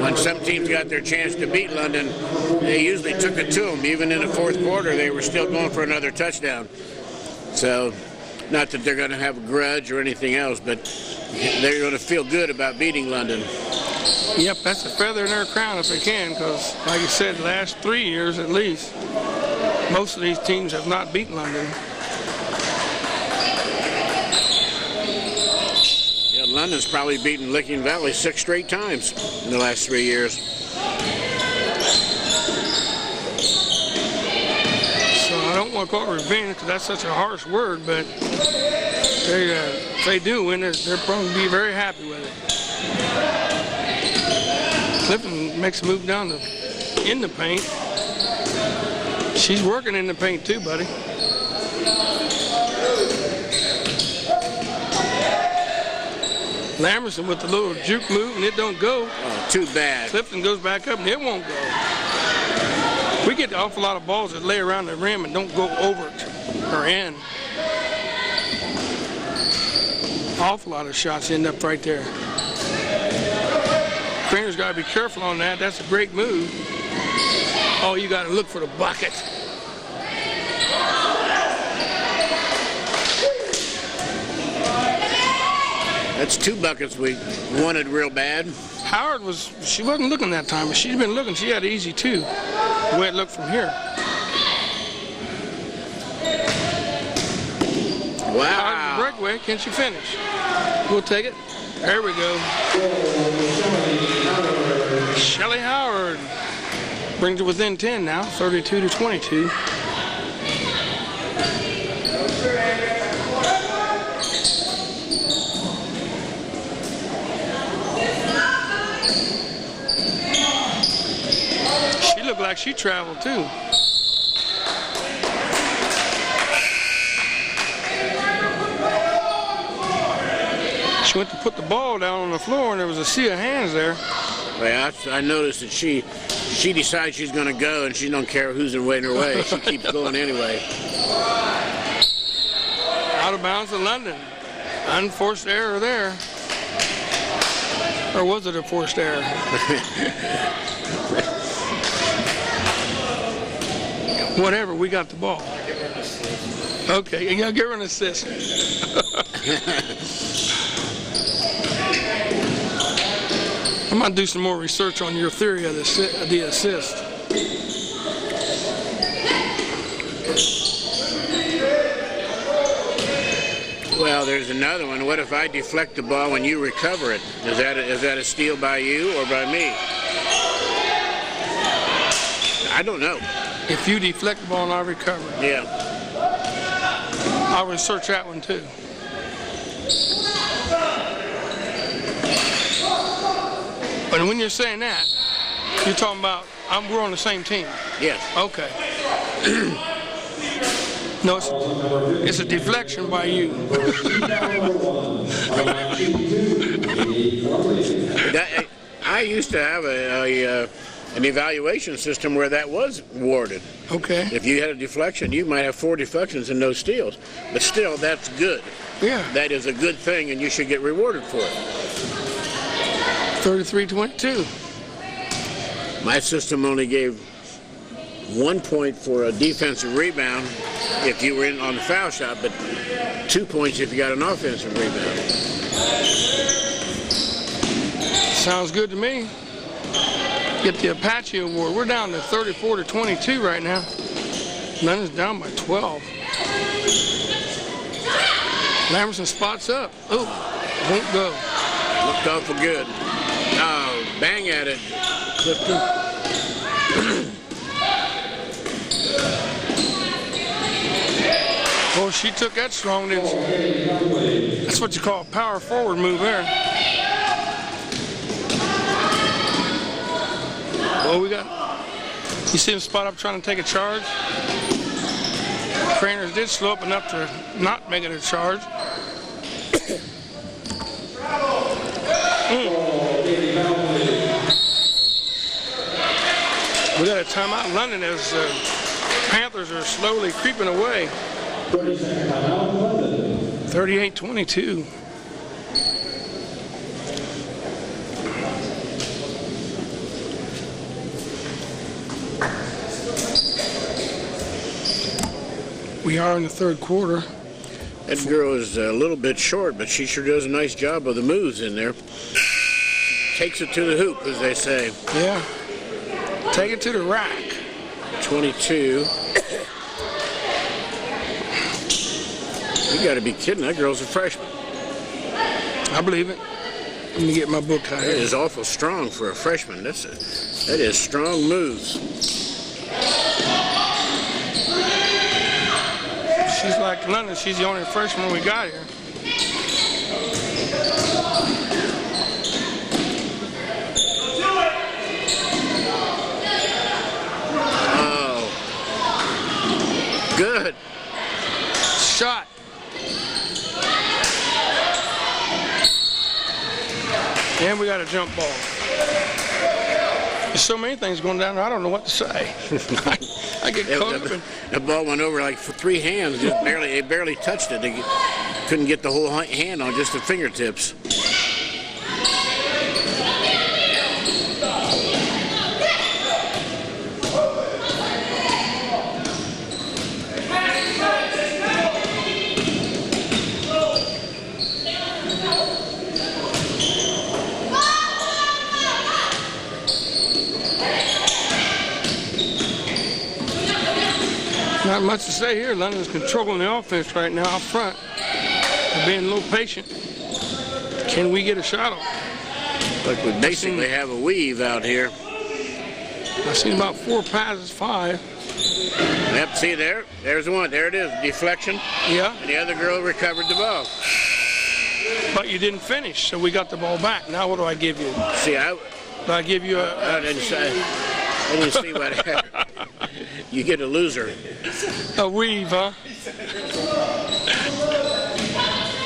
When some teams got their chance to beat London, they usually took it to them. Even in the 4th quarter, they were still going for another touchdown. So... not that they're going to have a grudge or anything else, but they're going to feel good about beating London. Yep, that's a feather in their crown if they can, because, like you said, the last 3 years at least, most of these teams have not beaten London. Yeah, London's probably beaten Licking Valley 6 straight times in the last 3 years. I don't want to call it revenge because that's such a harsh word, but if they do win, they're probably going to be very happy with it. Clifton makes a move down in the paint. She's working in the paint too, buddy. Lamerson with the little juke move, and it don't go. Oh, too bad. Clifton goes back up, and it won't go. We get an awful lot of balls that lay around the rim and don't go over it or in. Awful lot of shots end up right there. Craner's got to be careful on that. That's a great move. Oh, you got to look for the bucket. That's 2 buckets we wanted real bad. Howard she wasn't looking that time, but she's been looking. She had easy too, the way it looked from here. Wow. Howard's the breakaway. Can she finish? We'll take it. There we go. Shelly Howard brings it within 10 now, 32-22. Looked like she traveled too. She went to put the ball down on the floor and there was a sea of hands there. Well, I noticed that she decides she's going to go and she don't care who's in her way. She keeps going anyway. Out of bounds to London. Unforced error there. Or was it a forced error? Whatever, we got the ball. Okay, you gotta give her an assist. I'm gonna do some more research on your theory of the assist. Well, there's another one. What if I deflect the ball when you recover it? Is that a steal by you or by me? I don't know. If you deflect the ball and I recover it. Yeah. I'll research that one too. But when you're saying that, you're talking about we're on the same team. Yes. Okay. No, it's a deflection by you. I used to have an evaluation system where that was awarded. Okay. If you had a deflection, you might have 4 deflections and no steals. But still, that's good. Yeah. That is a good thing, and you should get rewarded for it. 33-22. My system only gave 1 point for a defensive rebound if you were in on the foul shot, but 2 points if you got an offensive rebound. Sounds good to me. Get the Apache Award. We're down to 34-22 right now. London's down by 12. Lamerson spots up. Oh, won't go. Looked awful good. Oh, bang at it, Clifton. Well, she took that strong. That's what you call a power forward move there. Well, we got, you see him spot up trying to take a charge. Trainers did slow up enough to not make it a charge. We got a timeout in London as Panthers are slowly creeping away. 38-22. We are in the third quarter. That girl is a little bit short, but she sure does a nice job of the moves in there. Takes it to the hoop, as they say. Yeah. Take it to the rack. 22. You got to be kidding. That girl's a freshman. I believe it. Let me get my book out That here. is awful strong for a freshman. That is strong moves. She's like London. She's the only freshman we got here. Oh. Good. Shot. And we got a jump ball. There's so many things going down there, I don't know what to say. I get caught up in... The ball went over like for 3 hands. It barely touched it. They couldn't get the whole hand on, just the fingertips. Not much to say here. London's controlling the offense right now out front. They're being a little patient. Can we get a shot off? Look, we basically have a weave out here. I've seen about 4 passes, 5. Yep, see there? There's one. There it is. Deflection. Yeah. And the other girl recovered the ball. But you didn't finish, so we got the ball back. Now what do I give you? See, Do I give you I didn't see what happened. You get a loser. a weave, huh?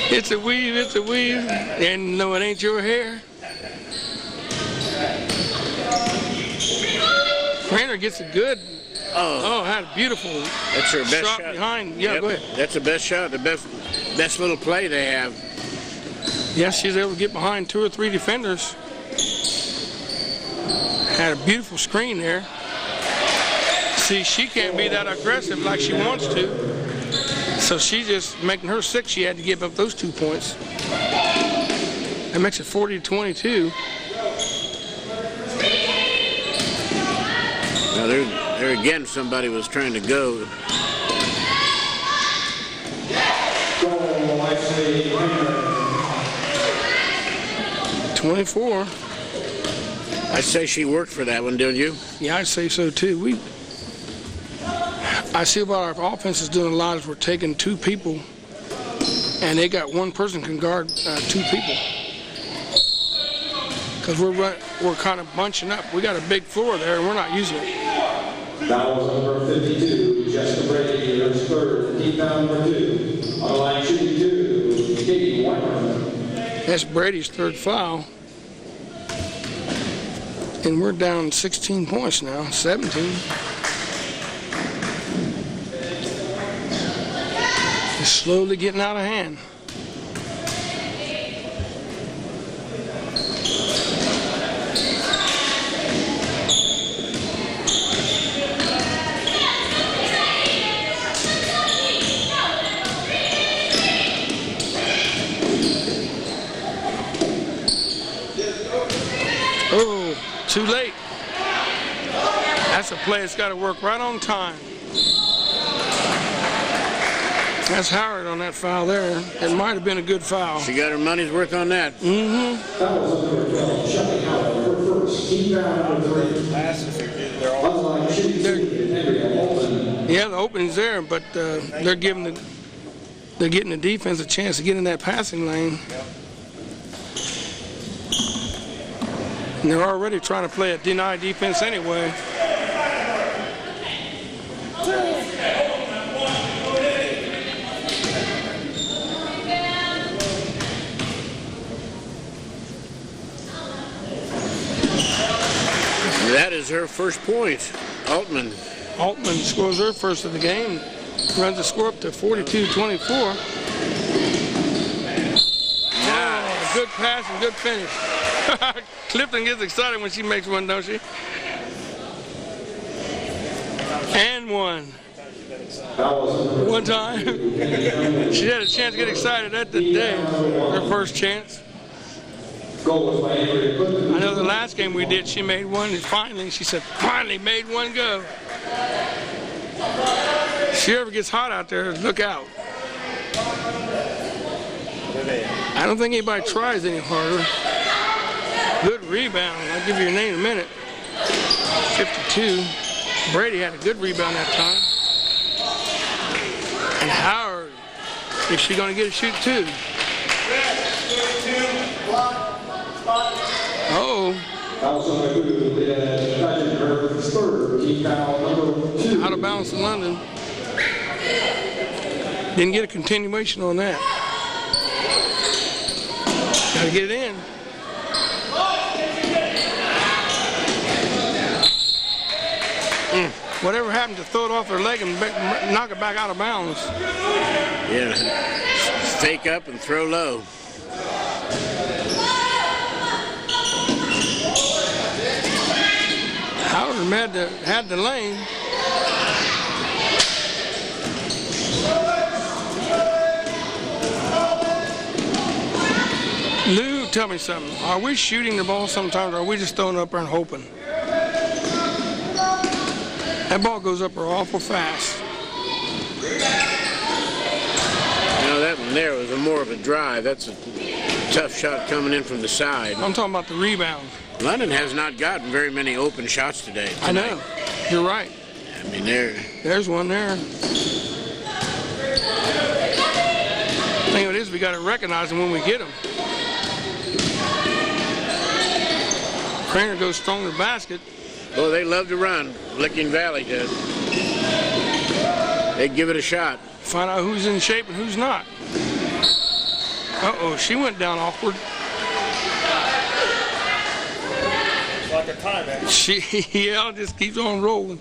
It's a weave, it's a weave. And no, it ain't your hair. Rainer gets a good, had a beautiful That's her best shot. behind. Yeah, Yep, go ahead. That's the best shot, the best little play they have. Yeah, she's able to get behind 2 or 3 defenders. Had a beautiful screen there. See, she can't be that aggressive like she wants to. So she's just making her sick. She had to give up those 2 points. That makes it 40-22. Now there again, somebody was trying to go. Goal, I say, 24. I say she worked for that one, don't you? Yeah, I'd say so too. I see what our offense is doing a lot is we're taking 2 people, and they got 1 person can guard 2 people. Because we're kind of bunching up. We got a big floor there, and we're not using it. that was number 52, Jessica Brady, her third. team foul number 2. On the line shooting 2, Katie Weimer. That's Brady's third foul. And we're down 16 points now, 17. It's slowly getting out of hand. Oh, too late. That's a play that's got to work right on time. That's Howard on that foul there. It might have been a good foul. She got her money's worth on that. Mm-hmm. That was number 12, Shelly Howard, her first. Team foul number 3. On the line shooting 2, Henry Olsen. Yeah, the opening's there, but they're getting the defense a chance to get in that passing lane. And they're already trying to play a deny defense anyway. That is her first point. Altman Scores her first of the game. Runs the score up to 42-24. Oh, good pass and good finish. Clifton gets excited when she makes one, don't she? And one. One time. She had a chance to get excited that day. Her first chance. I know the last game we did, she made one, and finally, she said, finally made one go. If she ever gets hot out there, look out. I don't think anybody tries any harder. Good rebound. I'll give you your name in a minute. 52. Brady had a good rebound that time. And Howard, is she going to get a shoot too? Oh. Out of bounds in London. Didn't get a continuation on that. Got to get it in. Whatever happened to throw it off her leg and knock it back out of bounds? Yeah. Fake up and throw low. Howard had the lane. Lou, tell me something. Are we shooting the ball sometimes, or are we just throwing it up there and hoping? That ball goes up there awful fast. You know, that one there was more of a drive. That's a tough shot coming in from the side. I'm talking about the rebound. London has not gotten very many open shots today. I know. You're right. I mean, there's one there. The thing of it is, we got to recognize them when we get them. Craner goes strong to the basket. Well, they love to run. Licking Valley does. They give it a shot. Find out who's in shape and who's not. Uh-oh, she went down awkward. Like a timeout. Yeah, just keeps on rolling.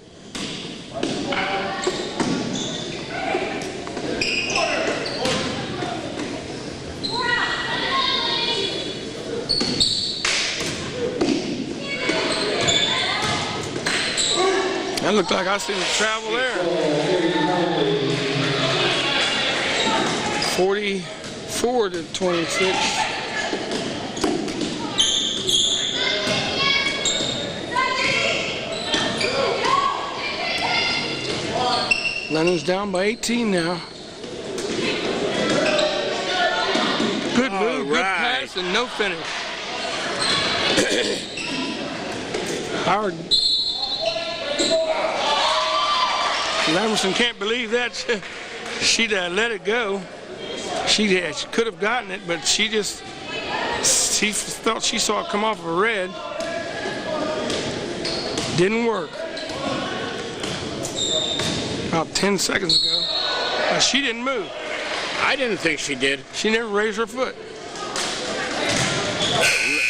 That looked like I seen the travel there. 44-26. London's down by 18 now. Good move, good pass, and no finish. Howard. Lamerson can't believe that. She'd let it go. She could have gotten it, but she thought she saw it come off of a red. Didn't work. About 10 seconds ago. She didn't move. I didn't think she did. She never raised her foot.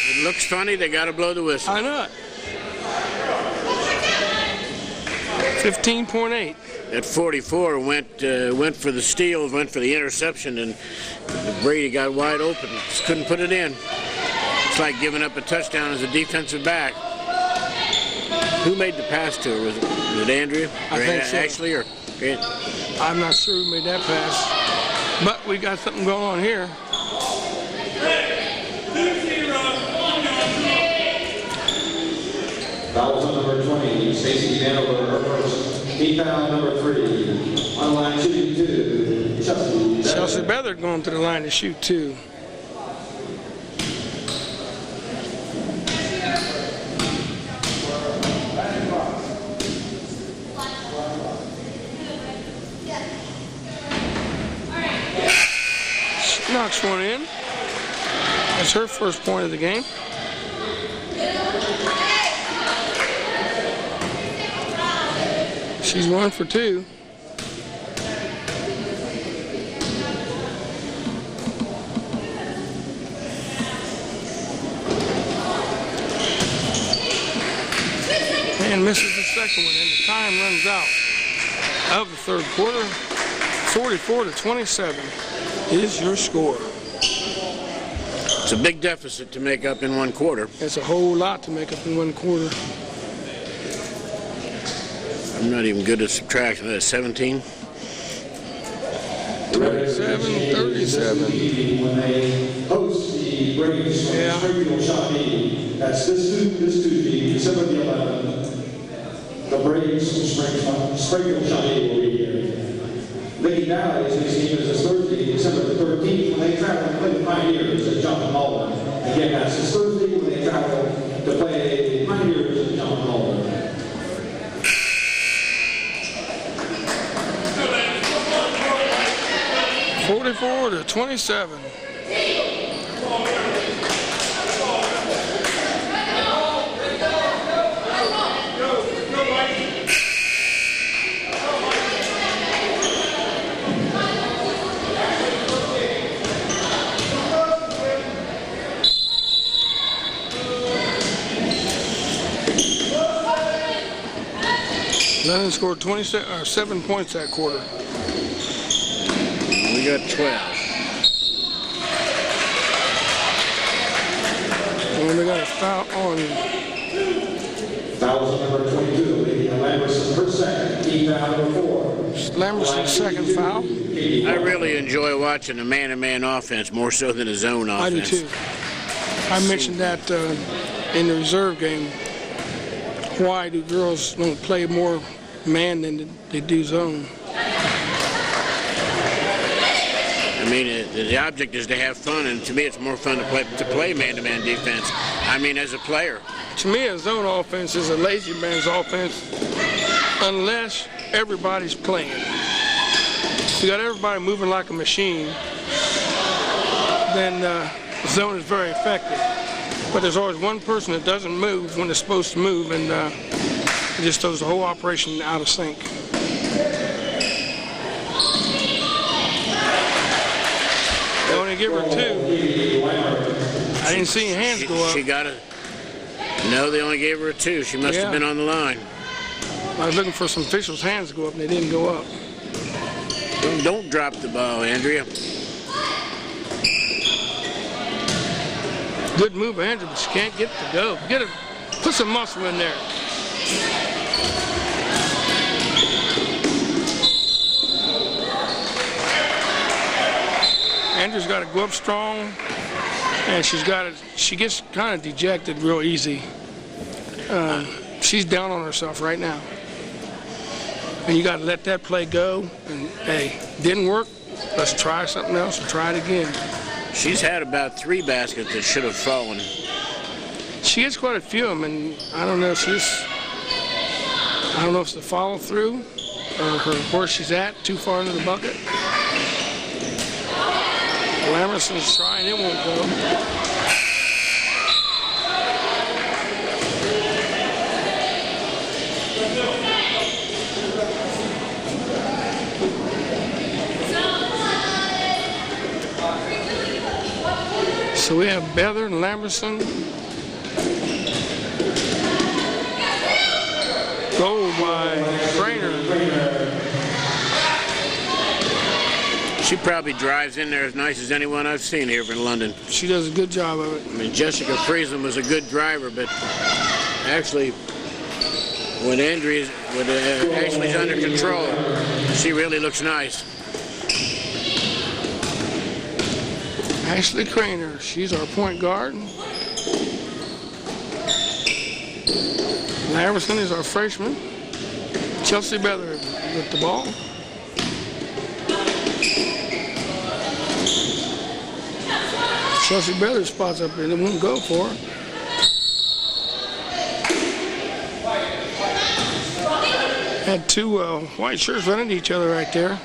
It looks funny. They got to blow the whistle. I know it. 15.8. At 44, went for the steal, went for the interception, and Brady got wide open. Just couldn't put it in. It's like giving up a touchdown as a defensive back. Who made the pass to her? Was it Andrea? I think so. Ashley or? I'm not sure who made that pass, but we got something going on here. Fouls on number 20, Stacy Hanover, her first. Team foul number 3. On line shooting 2, Chelsea Beather going to the line to shoot 2. She knocks one in. That's her first point of the game. She's 1 for 2. And misses the second one, and the time runs out of the third quarter. 44-27 is your score. It's a big deficit to make up in one quarter. It's a whole lot to make up in one quarter. I'm not even good at subtraction. That's 17. 27-37. When they host the Braves from Springfield Shot Meeting, that's this Tuesday, December the 11th. The Braves from Springfield Shot Meeting will be here. Lady Valley's next game is this Thursday, December the 13th, when they travel to play the Pioneers at John Muller. Again, that's this Thursday when they travel to play the Pioneers at John Muller. 44-27. Lennon scored 7 points that quarter. We got 12. And we got a foul on. Fouls on number 22, Lady Lamberson, her second. Team foul number 4. Lamberson's second foul. I really enjoy watching a man-to-man offense more so than a zone offense. I do too. I mentioned that in the reserve game. Why do girls don't play more man than they do zone? I mean, the object is to have fun, and to me, it's more fun to play man-to-man defense. I mean, as a player. To me, a zone offense is a lazy man's offense, unless everybody's playing. If you got everybody moving like a machine, then zone is very effective. But there's always one person that doesn't move when it's supposed to move, and it just throws the whole operation out of sync. They only give her 2. I didn't see your hands go up. She got it. No, they only gave her a 2. She must have been on the line. I was looking for some officials' hands to go up, and they didn't go up. Don't drop the ball, Andrea. Good move, Andrew, but she can't get it to go. Put some muscle in there. Andrew's got to go up strong, and she gets kind of dejected real easy. She's down on herself right now. And you got to let that play go. And hey, didn't work. Let's try something else and try it again. She's had about 3 baskets that should have fallen. She gets quite a few of them, and I don't know if it's the follow through or where she's at, too far into the bucket. Lamerson's trying, it won't go. So we have Beather and Lamberson. Goal by Trainer. She probably drives in there as nice as anyone I've seen here in London. She does a good job of it. I mean, Jessica Friesen was a good driver, but actually, when Ashley's under control, she really looks nice. Ashley Craner, she's our point guard. Lamberson is our freshman. Chelsea Beather with the ball. Chelsea Beather spots up and it won't go for her. Had two white shirts running each other right there.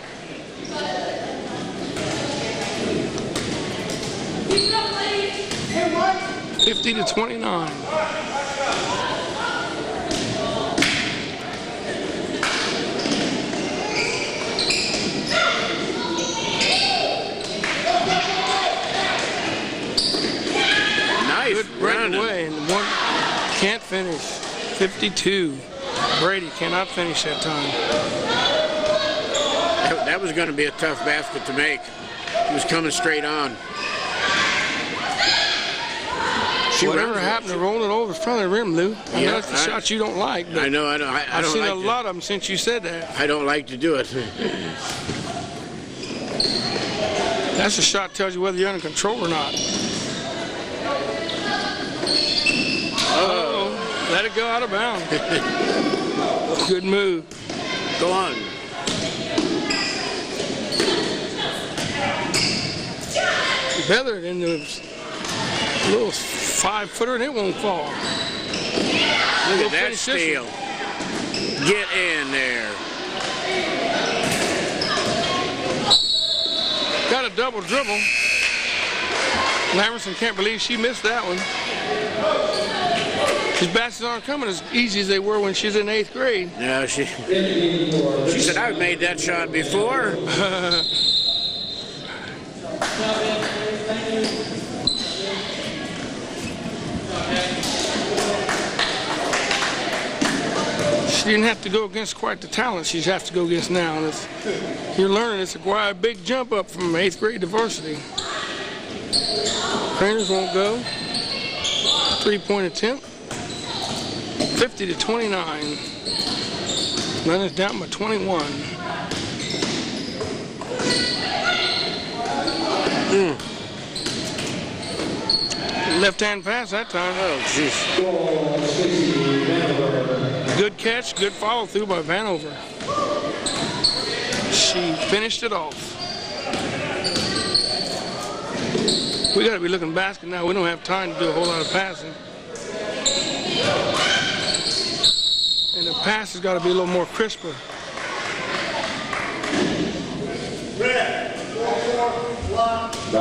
Hey, 50-29. Nice Right away, and one can't finish. 52. Brady cannot finish that time. That was going to be a tough basket to make. He was coming straight on. Whatever happened to rolling over the front of the rim, Lou? I know it's the shot you don't like. But I know. I've seen a lot of them since you said that. I don't like to do it. That's a shot that tells you whether you're under control or not. Uh-oh. Let it go out of bounds. Good move. Go on. Beather in the little 5-footer and it won't fall. Look at that steal. Get in there. Got a double dribble. Lamberson can't believe she missed that one. His baskets aren't coming as easy as they were when she was in 8th grade. No, she said, I've made that shot before. She didn't have to go against quite the talent she's have to go against now. And you're learning it's quite a big jump up from 8th grade to varsity. Trainers won't go. 3-point attempt. 50-29. Leonard's down by 21. Left-hand pass that time. Oh, jeez. Good catch, good follow-through by Vanover. She finished it off. We got to be looking basket now. We don't have time to do a whole lot of passing. And the pass has got to be a little more crisper. That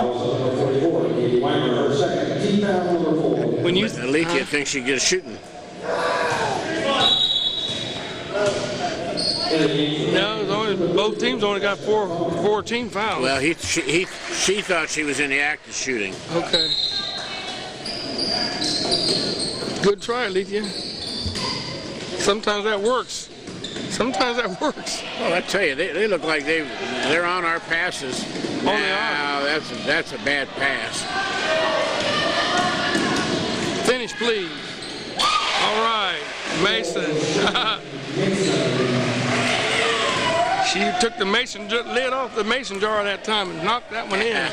was number 44. Katie Weimer, her second. Team foul number 4. When you Alethea thinks she gets shooting. no, both teams only got four team fouls. Well, she thought she was in the act of shooting. Okay. Good try, Alethea. Sometimes that works. Sometimes that works. Well, I tell you, they look like they're on our passes. Oh, they are. That's a bad pass. Finish, please. All right, Mason. She took the lid off the mason jar that time and knocked that one in.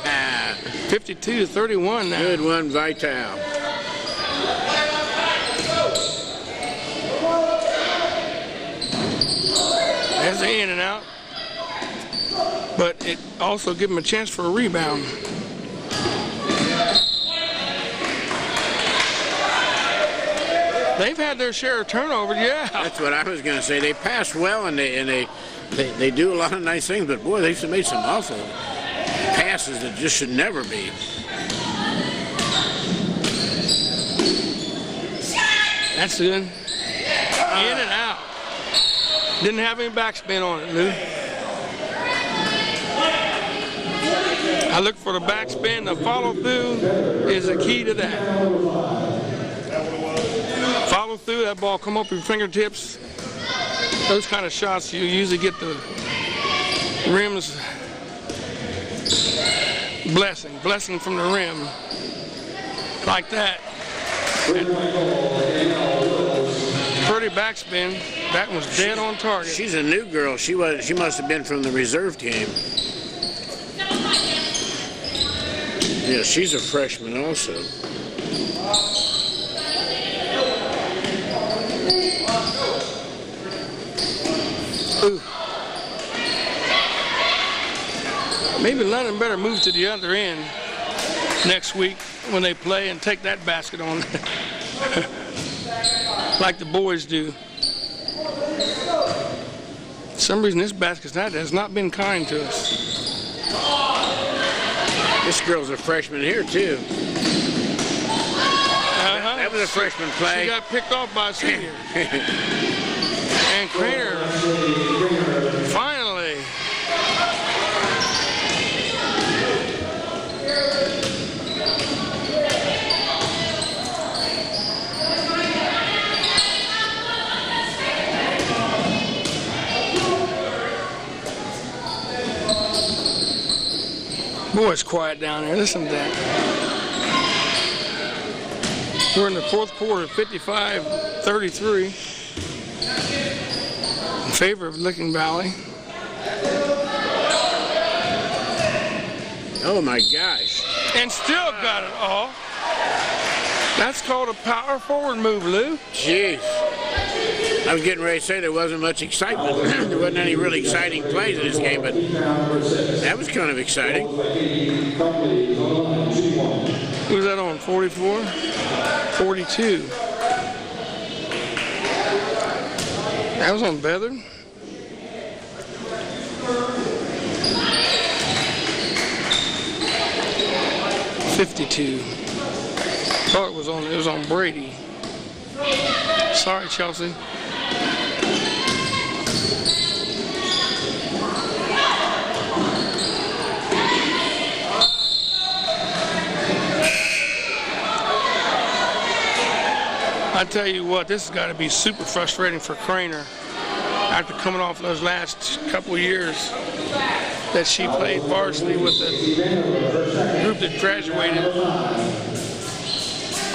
52-31 now. Good one, Vital. That's the in and out. But it also gives them a chance for a rebound. They've had their share of turnovers, yeah. That's what I was going to say. They pass well and they do a lot of nice things, but boy, they've made some awful passes that just should never be. That's good. In and out. Didn't have any backspin on it, Lou. I look for the backspin. The follow through is the key to that. Follow through, that ball come up your fingertips. Those kind of shots, you usually get the rims blessing from the rim, like that. Pretty backspin. That was dead on target. She's a new girl. She must have been from the reserve team. Yeah, she's a freshman also. Ooh. Maybe London better move to the other end next week when they play and take that basket on like the boys do. For some reason this basket has not been kind to us. This girl's a freshman here too. That was a freshman play. She got picked off by a senior. And Craner finally. Boy, it's quiet down there. Listen to that. We're in the fourth quarter, 55-33. In favor of Licking Valley. Oh my gosh. And still got it off. That's called a power forward move, Lou. Jeez. I was getting ready to say there wasn't much excitement. There wasn't any really exciting plays in this game, but that was kind of exciting. Who's that on, 44? 42. That was on Beather. $52. Thought it was on Brady. Sorry, Chelsea. I tell you what, this has got to be super frustrating for Craner after coming off those last couple of years that she played varsity with the group that graduated.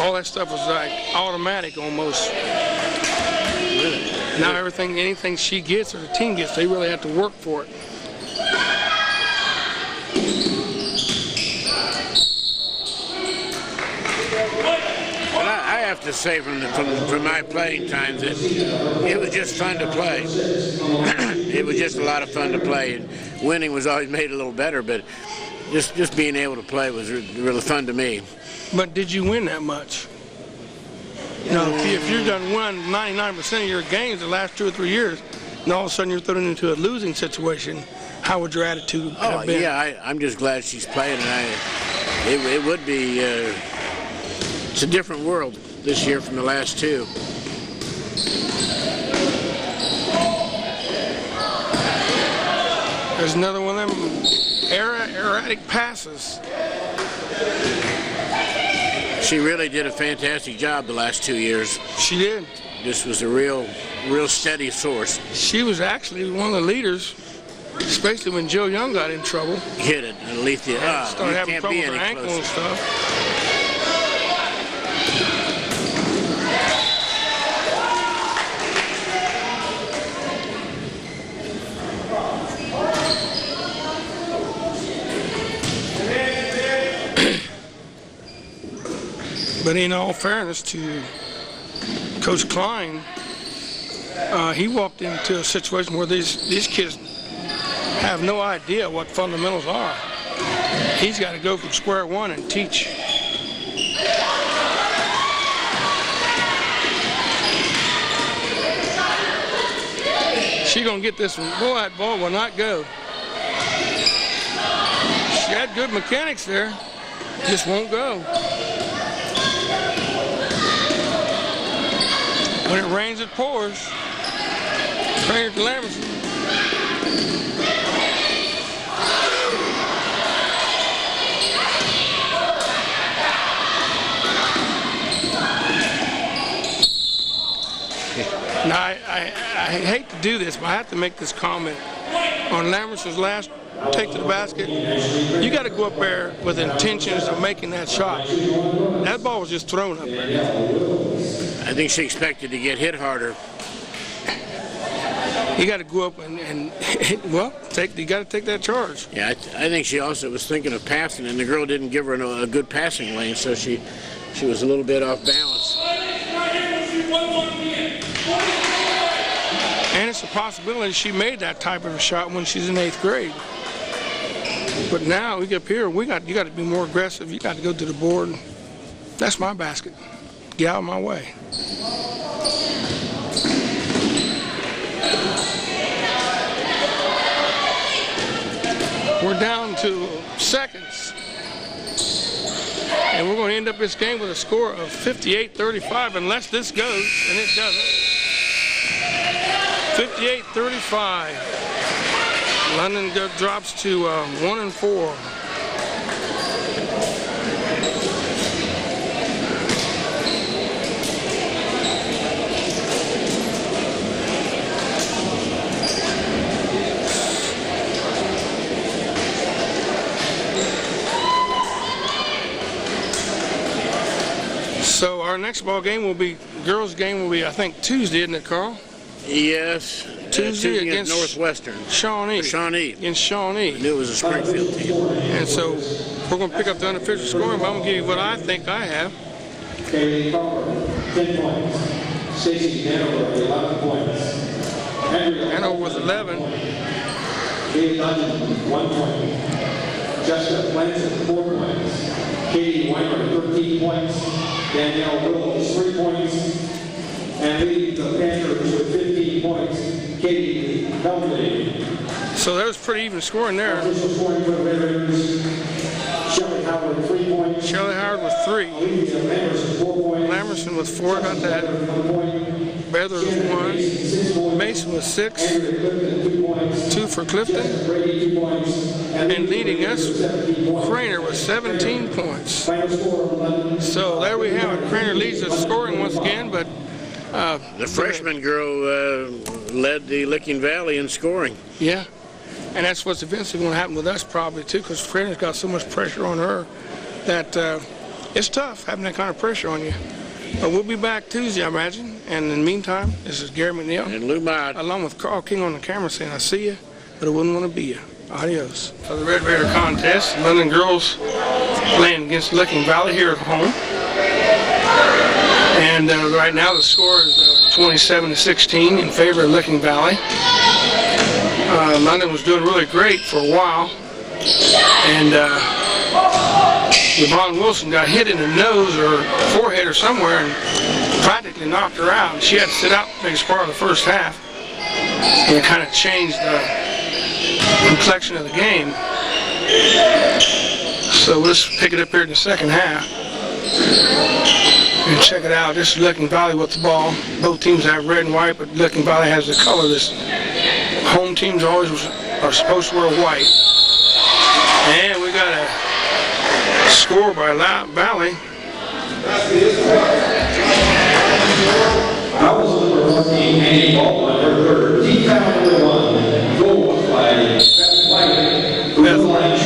All that stuff was like automatic almost. Now anything she gets or the team gets, they really have to work for it. I have to say from my playing times that it was just fun to play. It was just a lot of fun to play, and winning was always made a little better, but just being able to play was really fun to me. But did you win that much? You know, if you've done won 99% of your games the last 2 or 3 years, and all of a sudden you're thrown into a losing situation, how would your attitude have been? Yeah, I'm just glad she's playing, and it would be. It's a different world this year from the last 2. There's another one of them erratic passes. She really did a fantastic job the last 2 years. She did. This was a real steady source. She was actually one of the leaders, especially when Joe Young got in trouble. Hit it, and Alethea started having trouble with her ankle and stuff. But in all fairness to Coach Klein, he walked into a situation where these kids have no idea what fundamentals are. He's got to go from square one and teach. She's going to get this one. Boy, that ball will not go. She had good mechanics there. Just won't go. When it rains, it pours. Craner to Lamberson. hate to do this, but I have to make this comment. On Lamerson's last take to the basket, you got to go up there with intentions of making that shot. That ball was just thrown up there. I think she expected to get hit harder. You got to go up and well, you got to take that charge. Yeah, I think she also was thinking of passing, and the girl didn't give her a good passing lane, so she was a little bit off balance. And it's a possibility she made that type of a shot when she's in 8th grade. But now we get up here, you got to be more aggressive. You got to go to the board. That's my basket. Get out of my way. We're down to seconds. And we're going to end up this game with a score of 58-35 unless this goes, and it doesn't. 58-35. London drops to 1-4. So our next ball game will be, girls' game will be, I think, Tuesday, isn't it, Carl? Yes. Tuesday against Northwestern. Shawnee. Against Shawnee. I knew it was a Springfield team. And so we're going to pick up the unofficial scoring, but I'm going to give you what I think I have. Kaylee Carver, 10 points. Stacey Hanover, 11 points. Hanover with 11. Katie London, 1 point. Jessica Blanton, 4 points. Katie Weimer, 13 points. Danielle Willows, 3 points. And leading the Panthers with 15 points, Katie Belgrade. So that was pretty even scoring there. Official scoring for the veterans, Shelley Howard, 3 points. Shelley Howard with 3. Lamerson, 4 points. Lamerson with 4, got that. 1 point. Beather with 1. Mason with 6. 2 for Clifton. And leading us, Craner with 17 points. So there we have it. Craner leads us scoring once again, but the freshman girl led the Licking Valley in scoring. Yeah, and that's what's eventually going to happen with us probably too, because Craner's got so much pressure on her that it's tough having that kind of pressure on you. But we'll be back Tuesday, I imagine. And in the meantime, this is Gary McNeil. And Lou Mott. Along with Carl King on the camera saying, I see you, but I wouldn't want to be you. Adios. For the Red Raider contest, London girls playing against Licking Valley here at home. And right now the score is 27-16 in favor of Licking Valley. London was doing really great for a while. And Yvonne Wilson got hit in the nose or forehead or somewhere and practically knocked her out. She had to sit out the biggest part of the first half. And it kind of changed the complexion of the game. So let's pick it up here in the second half. And check it out. This is Licking Valley with the ball. Both teams have red and white, but Licking Valley has the color. This home teams always are supposed to wear white. And we got a score by Valley. That was number 14, Andy Baldwin, her third. Team foul number 1. Goal was by Beth White.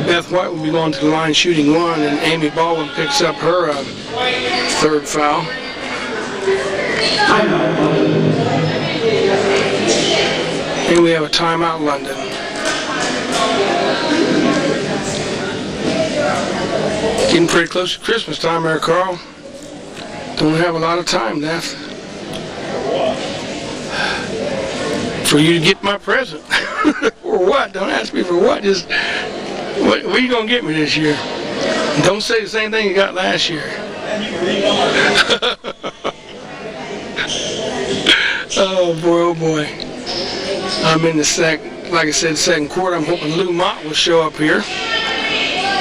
Beth White will be going to the line shooting 1, and Amy Baldwin picks up her third foul. Timeout, London. And we have a timeout, London. Getting pretty close to Christmas time there, Carl. Don't have a lot of time left for you to get my present. For what? Don't ask me for what. Just what are you gonna get me this year? Don't say the same thing you got last year. Oh boy, oh boy. I'm in the like I said, second quarter. I'm hoping Lou Mott will show up here.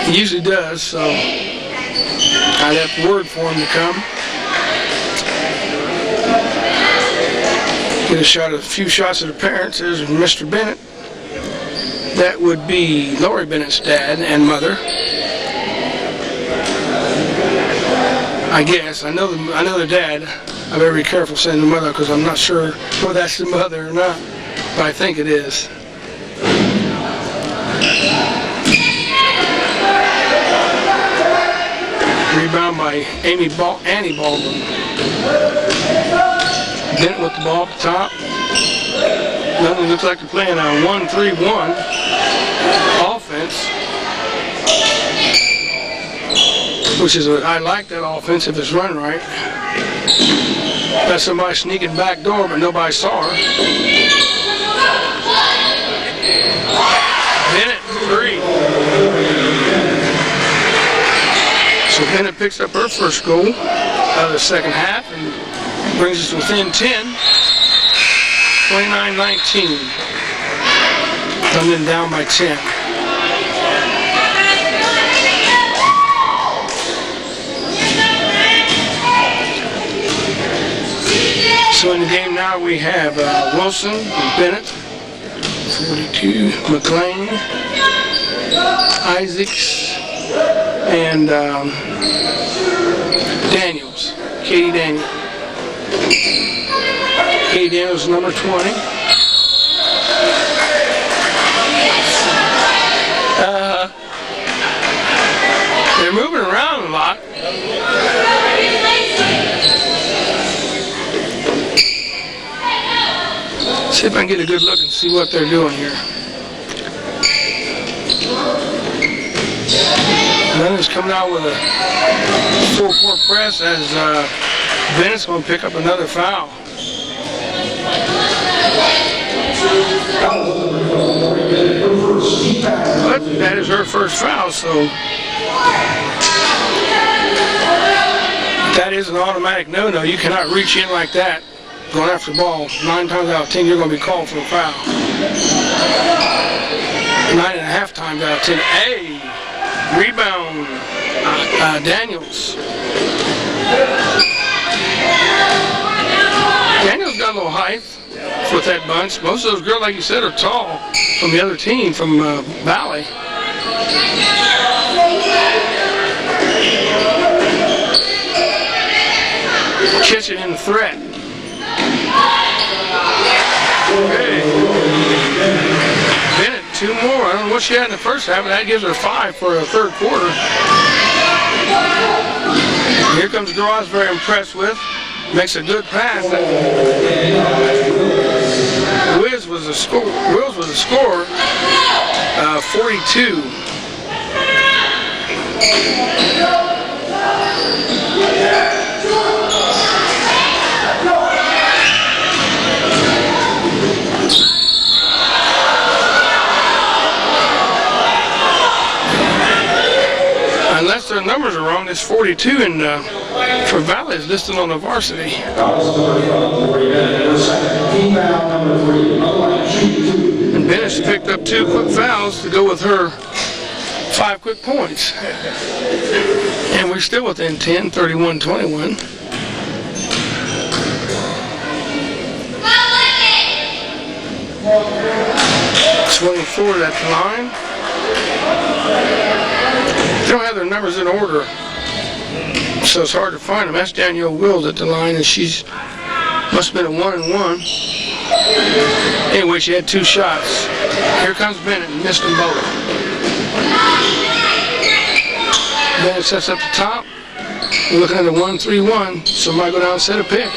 He usually does, so I left word for him to come. Get a few shots of the parents. There's Mr. Bennett. That would be Lori Bennett's dad and mother. I guess. I know the dad. I better be careful saying the mother because I'm not sure whether that's the mother or not, but I think it is. Rebound by Annie Baldwin. Bennett with the ball at the top. Nothing looks like they're playing a 1-3-1 offense, which is I like that offense if it's run right. That's somebody sneaking back door, but nobody saw her. Bennett, 3. So Bennett picks up her first goal out of the second half and brings us within 10. 29-19. London down by 10. So in the game now we have Wilson and Bennett, 42, McLean, Isaacs, and Daniels, Katie Daniels. Katie Daniels, number 20. They're moving around a lot. See if I can get a good look and see what they're doing here. Leonard's coming out with a full court press as Bennett's going to pick up another foul. But that is her first foul, so that is an automatic no-no. You cannot reach in like that going after the ball. 9 times out of 10, you're going to be called for a foul. 9.5 times out of 10. Hey! Rebound. Daniels. Daniels got a little height with that bunch. Most of those girls, like you said, are tall from the other team, from Valley. Kitchen in the threat. Okay. Bennett, 2 more. I don't know what she had in the first half, but that gives her 5 for the third quarter. Here comes a girl I was very impressed with. Makes a good pass. Wills was a scorer. 42. Unless their numbers are wrong, it's 42 and for Valley is listed on the varsity. And Bennett's picked up 2 quick fouls to go with her 5 quick points. And we're still within 10, 31-21. .24 at the line. They don't have their numbers in order, so it's hard to find them. That's Danielle Wills at the line, and she's must have been a 1-and-1. Anyway, she had 2 shots. Here comes Bennett and missed them both. Bennett sets up the top. We're looking at a 1-3-1. Somebody go down and set a pick.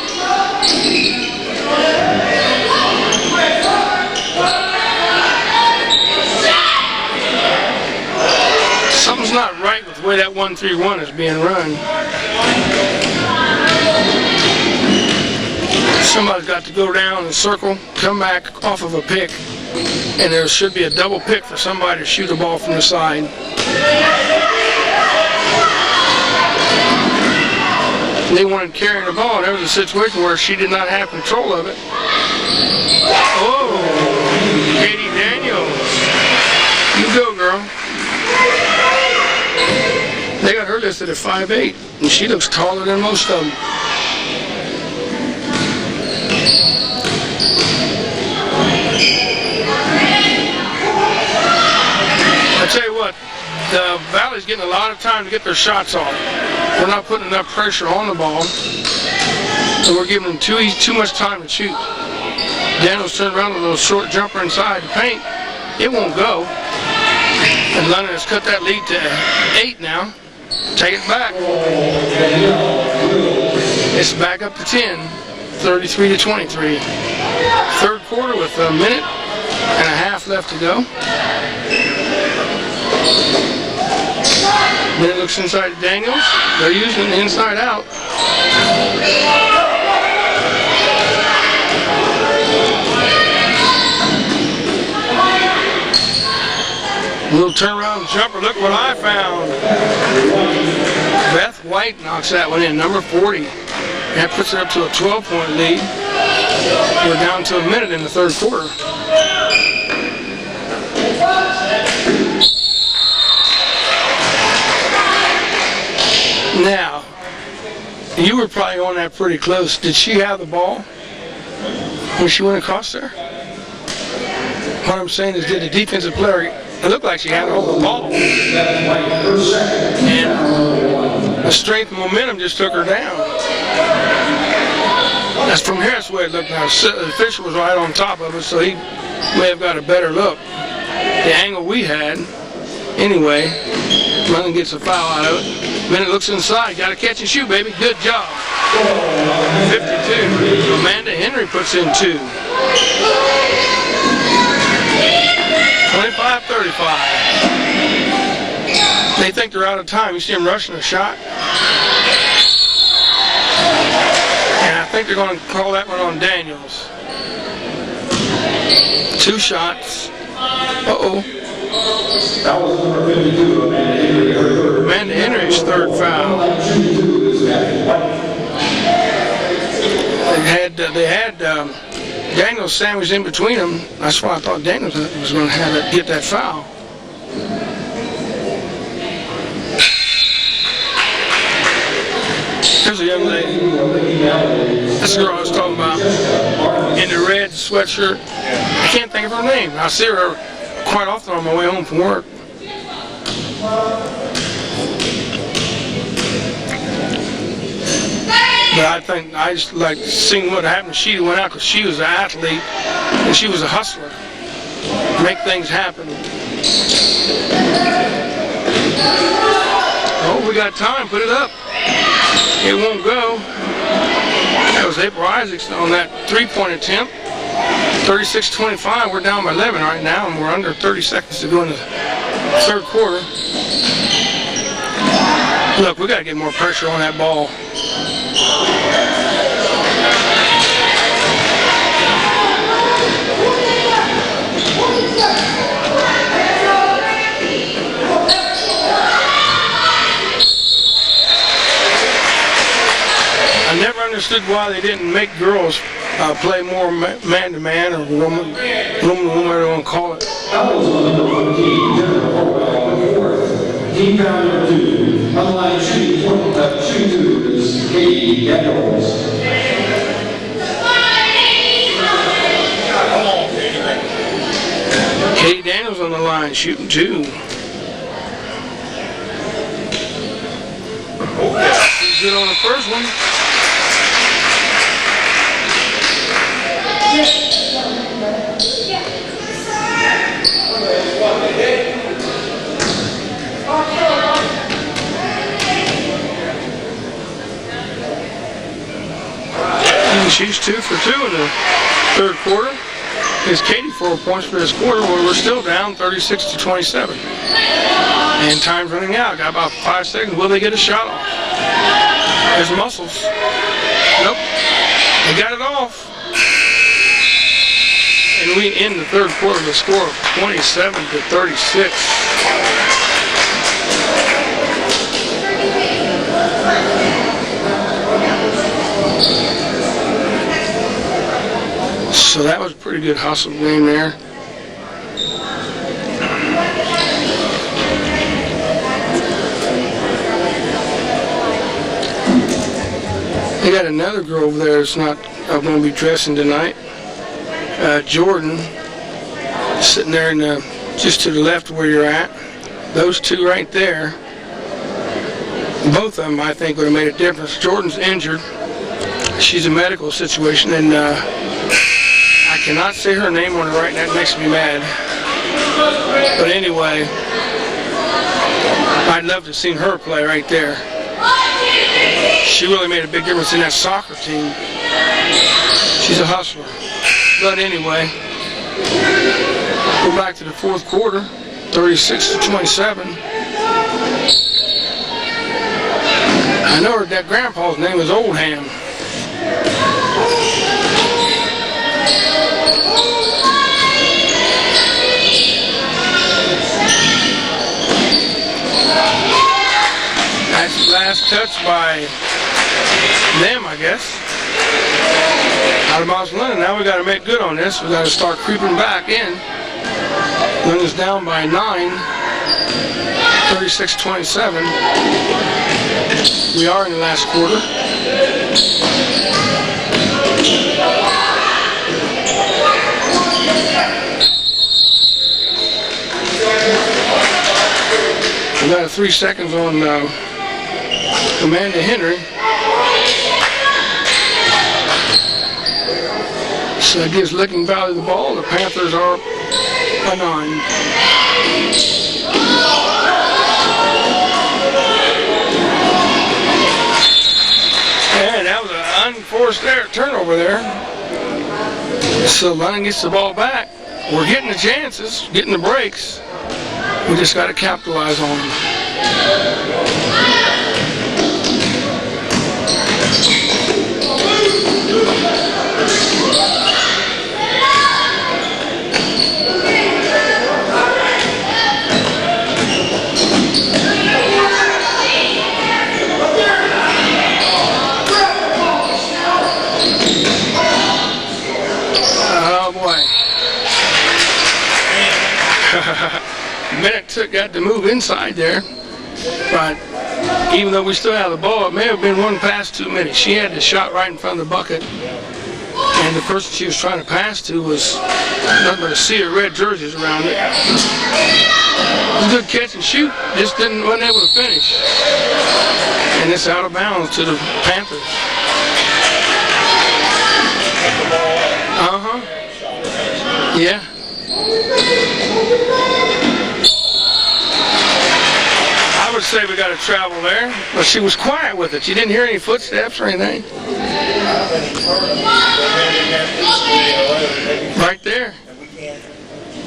Something's not right with the way that 1-3-1 is being run. Somebody's got to go down and circle, come back off of a pick, and there should be a double pick for somebody to shoot a ball from the side. They wanted carrying the ball, and there was a situation where she did not have control of it. Oh, Katie Daniels. You go, girl. They got her listed at 5'8", and she looks taller than most of them. I tell you what, the Valley's getting a lot of time to get their shots off. We're not putting enough pressure on the ball. So we're giving them too much time to shoot. Daniels turned around with a little short jumper inside the paint. It won't go. And London has cut that lead to 8 now. Take it back. It's back up to 10. 33-23. Third quarter with a minute and a half left to go. Then it looks inside to Daniels. They're using the inside out. A little turnaround jumper. Look what I found. Beth White knocks that one in, number 40. That puts it up to a 12-point lead. We're down to a minute in the third quarter. Now, you were probably on that pretty close. Did she have the ball when she went across there? What I'm saying is, did the defensive player, it looked like she had all the ball. And the strength and momentum just took her down. That's from here, that's the way it looked now. The official was right on top of us, so he may have got a better look. The angle we had, anyway, London gets a foul out of it. Then it looks inside. Got to catch and shoot, baby. Good job. 52. Amanda Henry puts in 2. 25-35. They think they're out of time. You see them rushing a shot. And I think they're going to call that one on Daniels. 2 shots. Uh-oh. That was number 52, Amanda Henry. Amanda Henry's third foul. They had Daniels sandwiched in between them. That's why I thought Daniels was going to get that foul. Here's a young lady. This girl I was talking about in the red sweatshirt. I can't think of her name. I see her quite often on my way home from work. But I just like seeing what happened. She went out because she was an athlete and she was a hustler. Make things happen. Oh, we got time. Put it up. It won't go. That was April Isaacs on that 3-point attempt. 36-25. We're down by 11 right now, and we're under 30 seconds to go in the third quarter. Look, we got to get more pressure on that ball. I never understood why they didn't make girls play more man-to-man or woman-to-woman, whatever you want to call it. That was number 14, Jennifer Hopewell on the 4th. Team foul number 2. On the line, shooting 2 is Katie Daniels. Katie Daniels on the line, shooting 2. She's good on the first one. And she's 2 for 2 in the third quarter. It's Katie 4 points for this quarter, where we're still down 36-27. And time's running out. Got about 5 seconds. Will they get a shot off? There's Muscles. Nope. They got it off. And we end the third quarter with a score of 27-36. So that was a pretty good hustle game there. They got another girl over there that's not going to be dressing tonight. Jordan, sitting there in just to the left where you're at. Those two right there, both of them I think would have made a difference. Jordan's injured. She's a medical situation, and I cannot say her name on it right now. It makes me mad. But anyway, I'd love to have seen her play right there. She really made a big difference in that soccer team. She's a hustler. But anyway, go back to the fourth quarter, 36-27. I know that grandpa's name is Oldham. That's the last touch by them, I guess. Out of bounds London. Now we got to make good on this. We got to start creeping back in. London's down by 9, 36-27. We are in the last quarter. We got 3 seconds on Amanda Henry. So that gives Licking Valley the ball. The Panthers are by 9. And that was an unforced turnover there. So London gets the ball back. We're getting the chances, getting the breaks. We just got to capitalize on them. Oh boy. Bennett got to move inside there, but even though we still have the ball, it may have been one pass too many. She had the shot right in front of the bucket, and the person she was trying to pass to was nothing but a sea of red jerseys around it. It was a good catch and shoot, just wasn't able to finish. And it's out of bounds to the Panthers. Yeah. I would say we got to travel there, but she was quiet with it. She didn't hear any footsteps or anything. Right there.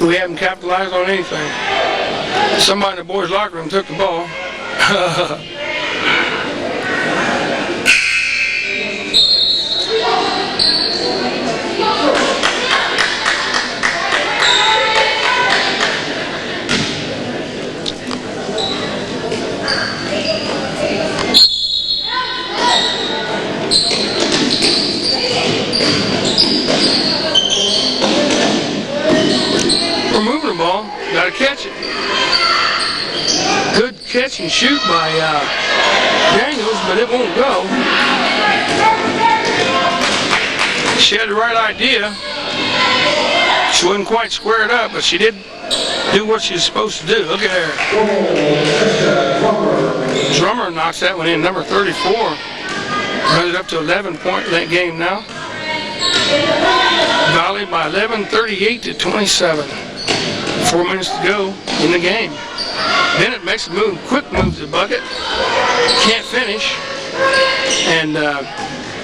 We haven't capitalized on anything. Somebody in the boys' locker room took the ball. We're moving the ball. Got to catch it. Good catch and shoot by Daniels, but it won't go. She had the right idea. She wasn't quite squared up, but she did do what she was supposed to do. Look at her. Drummer knocks that one in, number 34. Runs it up to 11-point game now. Valley by 11, 38-27. 4 minutes to go in the game. Bennett makes a move, quick move to the bucket. Can't finish. And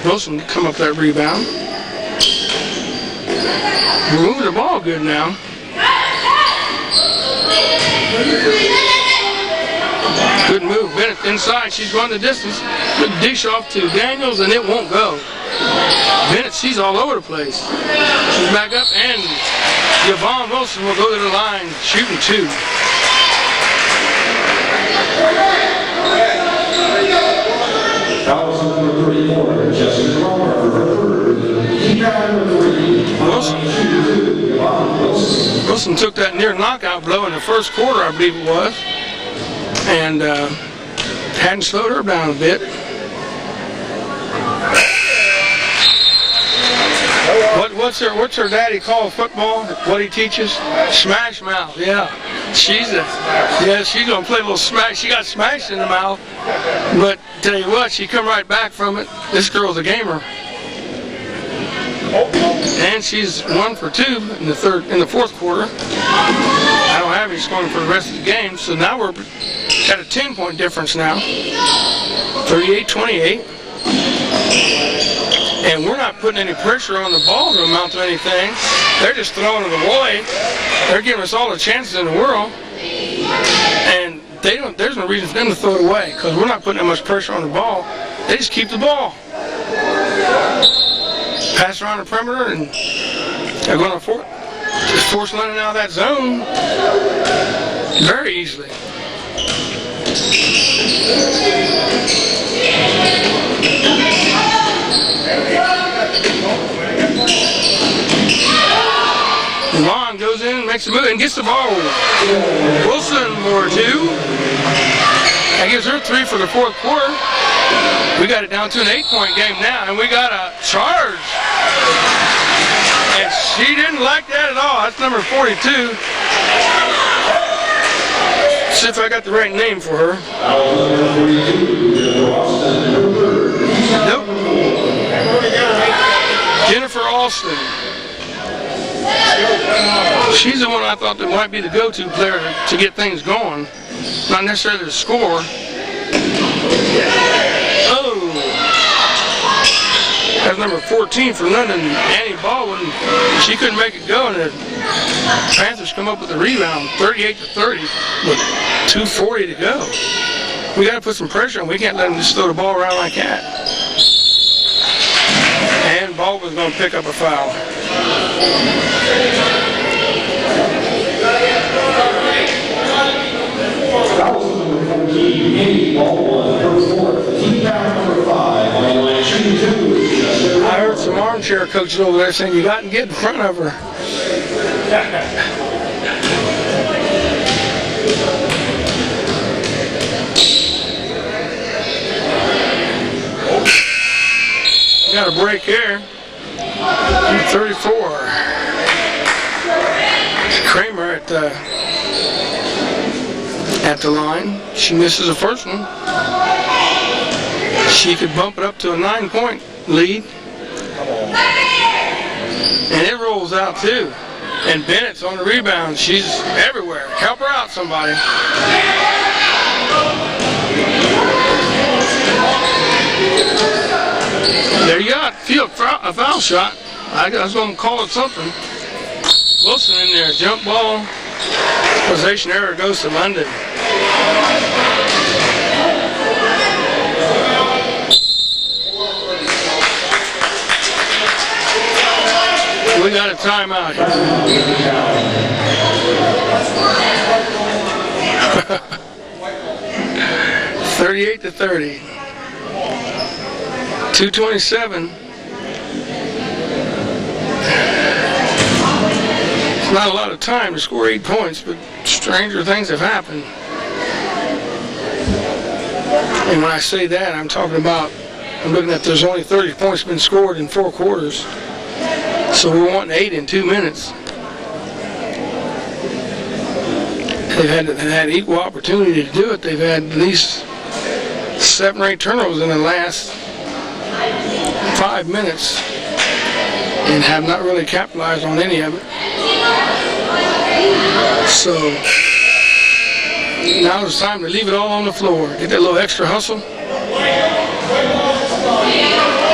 Wilson come up that rebound. We're moving the ball good now. Good move. Bennett inside. She's run the distance. Good dish off to Daniels, and it won't go. Bennett, she's all over the place. She's back up, and Yvonne Wilson will go to the line, shooting 2. Allison number 34, Jessica Cromer for her third. Number 3, Wilson took that near knockout blow in the first quarter, I believe it was, and hadn't slowed her down a bit. What's her daddy call football? What he teaches? Smash mouth. Yeah, she's gonna play a little smash. She got smashed in the mouth, but tell you what, she come right back from it. This girl's a gamer. And she's 1 for 2 in the fourth quarter. I don't have any scoring for the rest of the game, so now we're at a 10-point difference now. 38-28. And we're not putting any pressure on the ball to amount to anything. They're just throwing it away. They're giving us all the chances in the world. And there's no reason for them to throw it away because we're not putting that much pressure on the ball. They just keep the ball. Pass around the perimeter and they're going to just force London out of that zone very easily. Lon goes in, makes a move, and gets the ball. Wilson more 2. That gives her 3 for the fourth quarter. We got it down to an 8-point game now, and we got a charge. And she didn't like that at all. That's number 42. See if I got the right name for her. Nope. Jennifer Alston. She's the one I thought that might be the go-to player to get things going, not necessarily to score. Oh, that's number 14 for London, Annie Baldwin. She couldn't make it go, and the Panthers come up with a rebound, 38-30, with 2:40 to go. We got to put some pressure on. We can't let them just throw the ball around like that. And Baldwin's going to pick up a foul. I heard some armchair coaches over there saying you got to get in front of her. Got a break here. 34. Kramer at the line. She misses the first one. She could bump it up to a 9-point lead. And it rolls out too. And Bennett's on the rebound. She's everywhere. Help her out, somebody. There you got a foul shot. I was going to call it something. Wilson in there, jump ball. Possession error goes to London. We got a timeout here. 38-30. 2:27. It's not a lot of time to score 8 points, but stranger things have happened. And when I say that, I'm looking at there's only 30 points been scored in 4 quarters. So we're wanting 8 in 2 minutes. They've had equal opportunity to do it. They've had at least 7 or 8 turnovers in the last 5 minutes and have not really capitalized on any of it. So now it's time to leave it all on the floor. Get that little extra hustle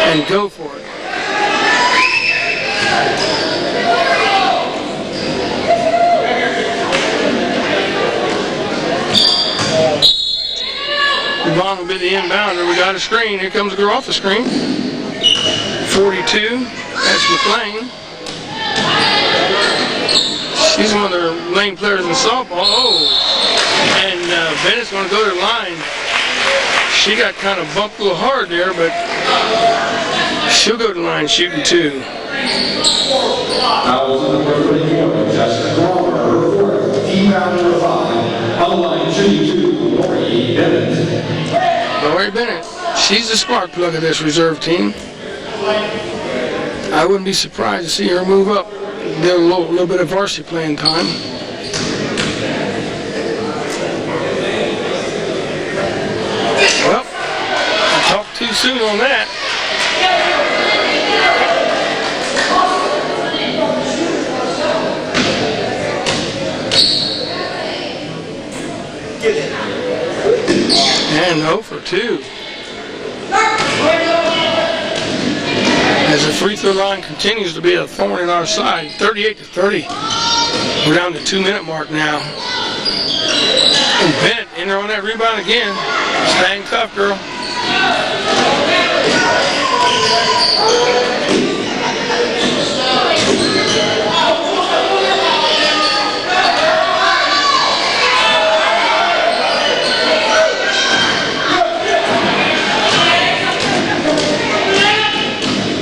and go for it. Yvonne will be the inbounder. We got a screen. Here comes the girl off the screen. 42. That's McLean. She's one of the main players in softball. Oh, and Bennett's going to go to the line. She got kind of bumped a little hard there, but she'll go to the line shooting too. Lori Bennett. She's the spark plug of this reserve team. I wouldn't be surprised to see her move up, get a little bit of varsity playing time. Well, I talked too soon on that. And 0 for 2. As the free throw line continues to be a thorn in our side, 38-30. We're down to the 2-minute mark now. And Bennett in there on that rebound again. Staying tough, girl.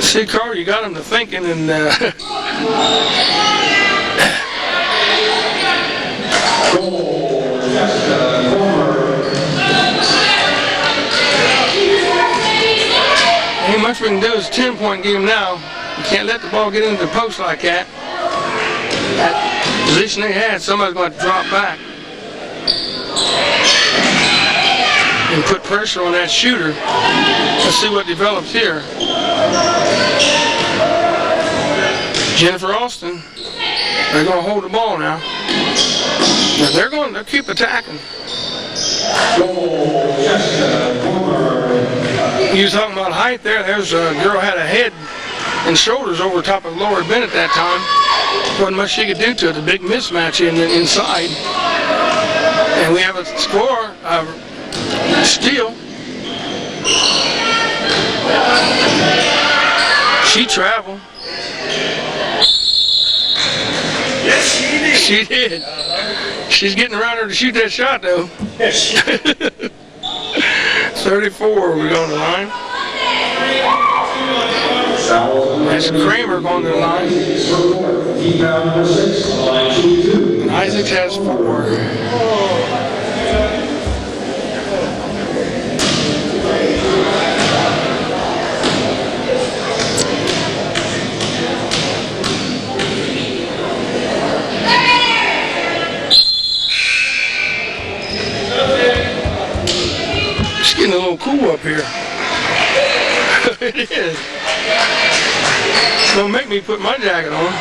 See, Carl, you got him to thinking, and ain't much we can do. It's a 10-point game now. You can't let the ball get into the post like that. That position they had, somebody's going to drop back and put pressure on that shooter. Let's see what develops here. Jennifer Austin, they're going to hold the ball now. Now they'll keep attacking. You was talking about height there. There's a girl had a head and shoulders over top of Laura Bennett that time. Wasn't much she could do to it. A big mismatch inside. And we have a score, steal. She traveled. Yes, she did. She did. She's getting around her to shoot that shot, though. Yes. 34, we're going to the line. That's Kramer going to the line. And Isaacs has 4. It's getting a little cool up here. It is. Don't make me put my jacket on.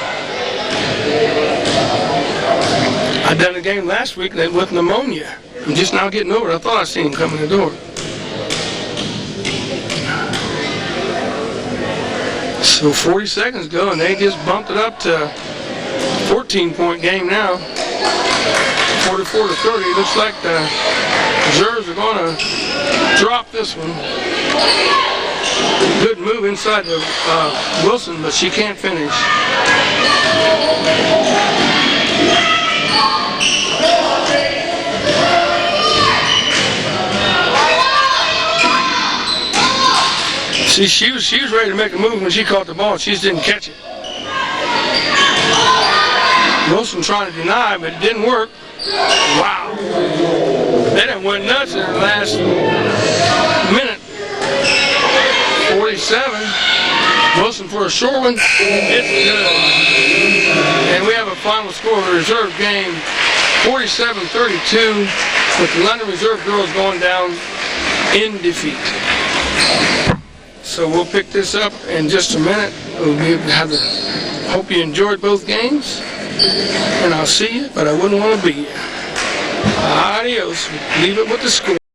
I done a game last week with pneumonia. I'm just now getting over it. I thought I seen him come in the door. So 40 seconds ago, and they just bumped it up to 14-point game now. 44-30. Looks like the Reserves are going to drop this one. Good move inside to Wilson, but she can't finish. See, she was ready to make a move when she caught the ball. She just didn't catch it. Wilson trying to deny, but it didn't work. Wow. They done went nuts in the last minute. 47. Wilson for a short one. It's good. And we have a final score of the reserve game, 47-32, with the London Reserve girls going down in defeat. So we'll pick this up in just a minute. Hope you enjoyed both games. And I'll see you, but I wouldn't want to be here. Adios. Leave it with the score.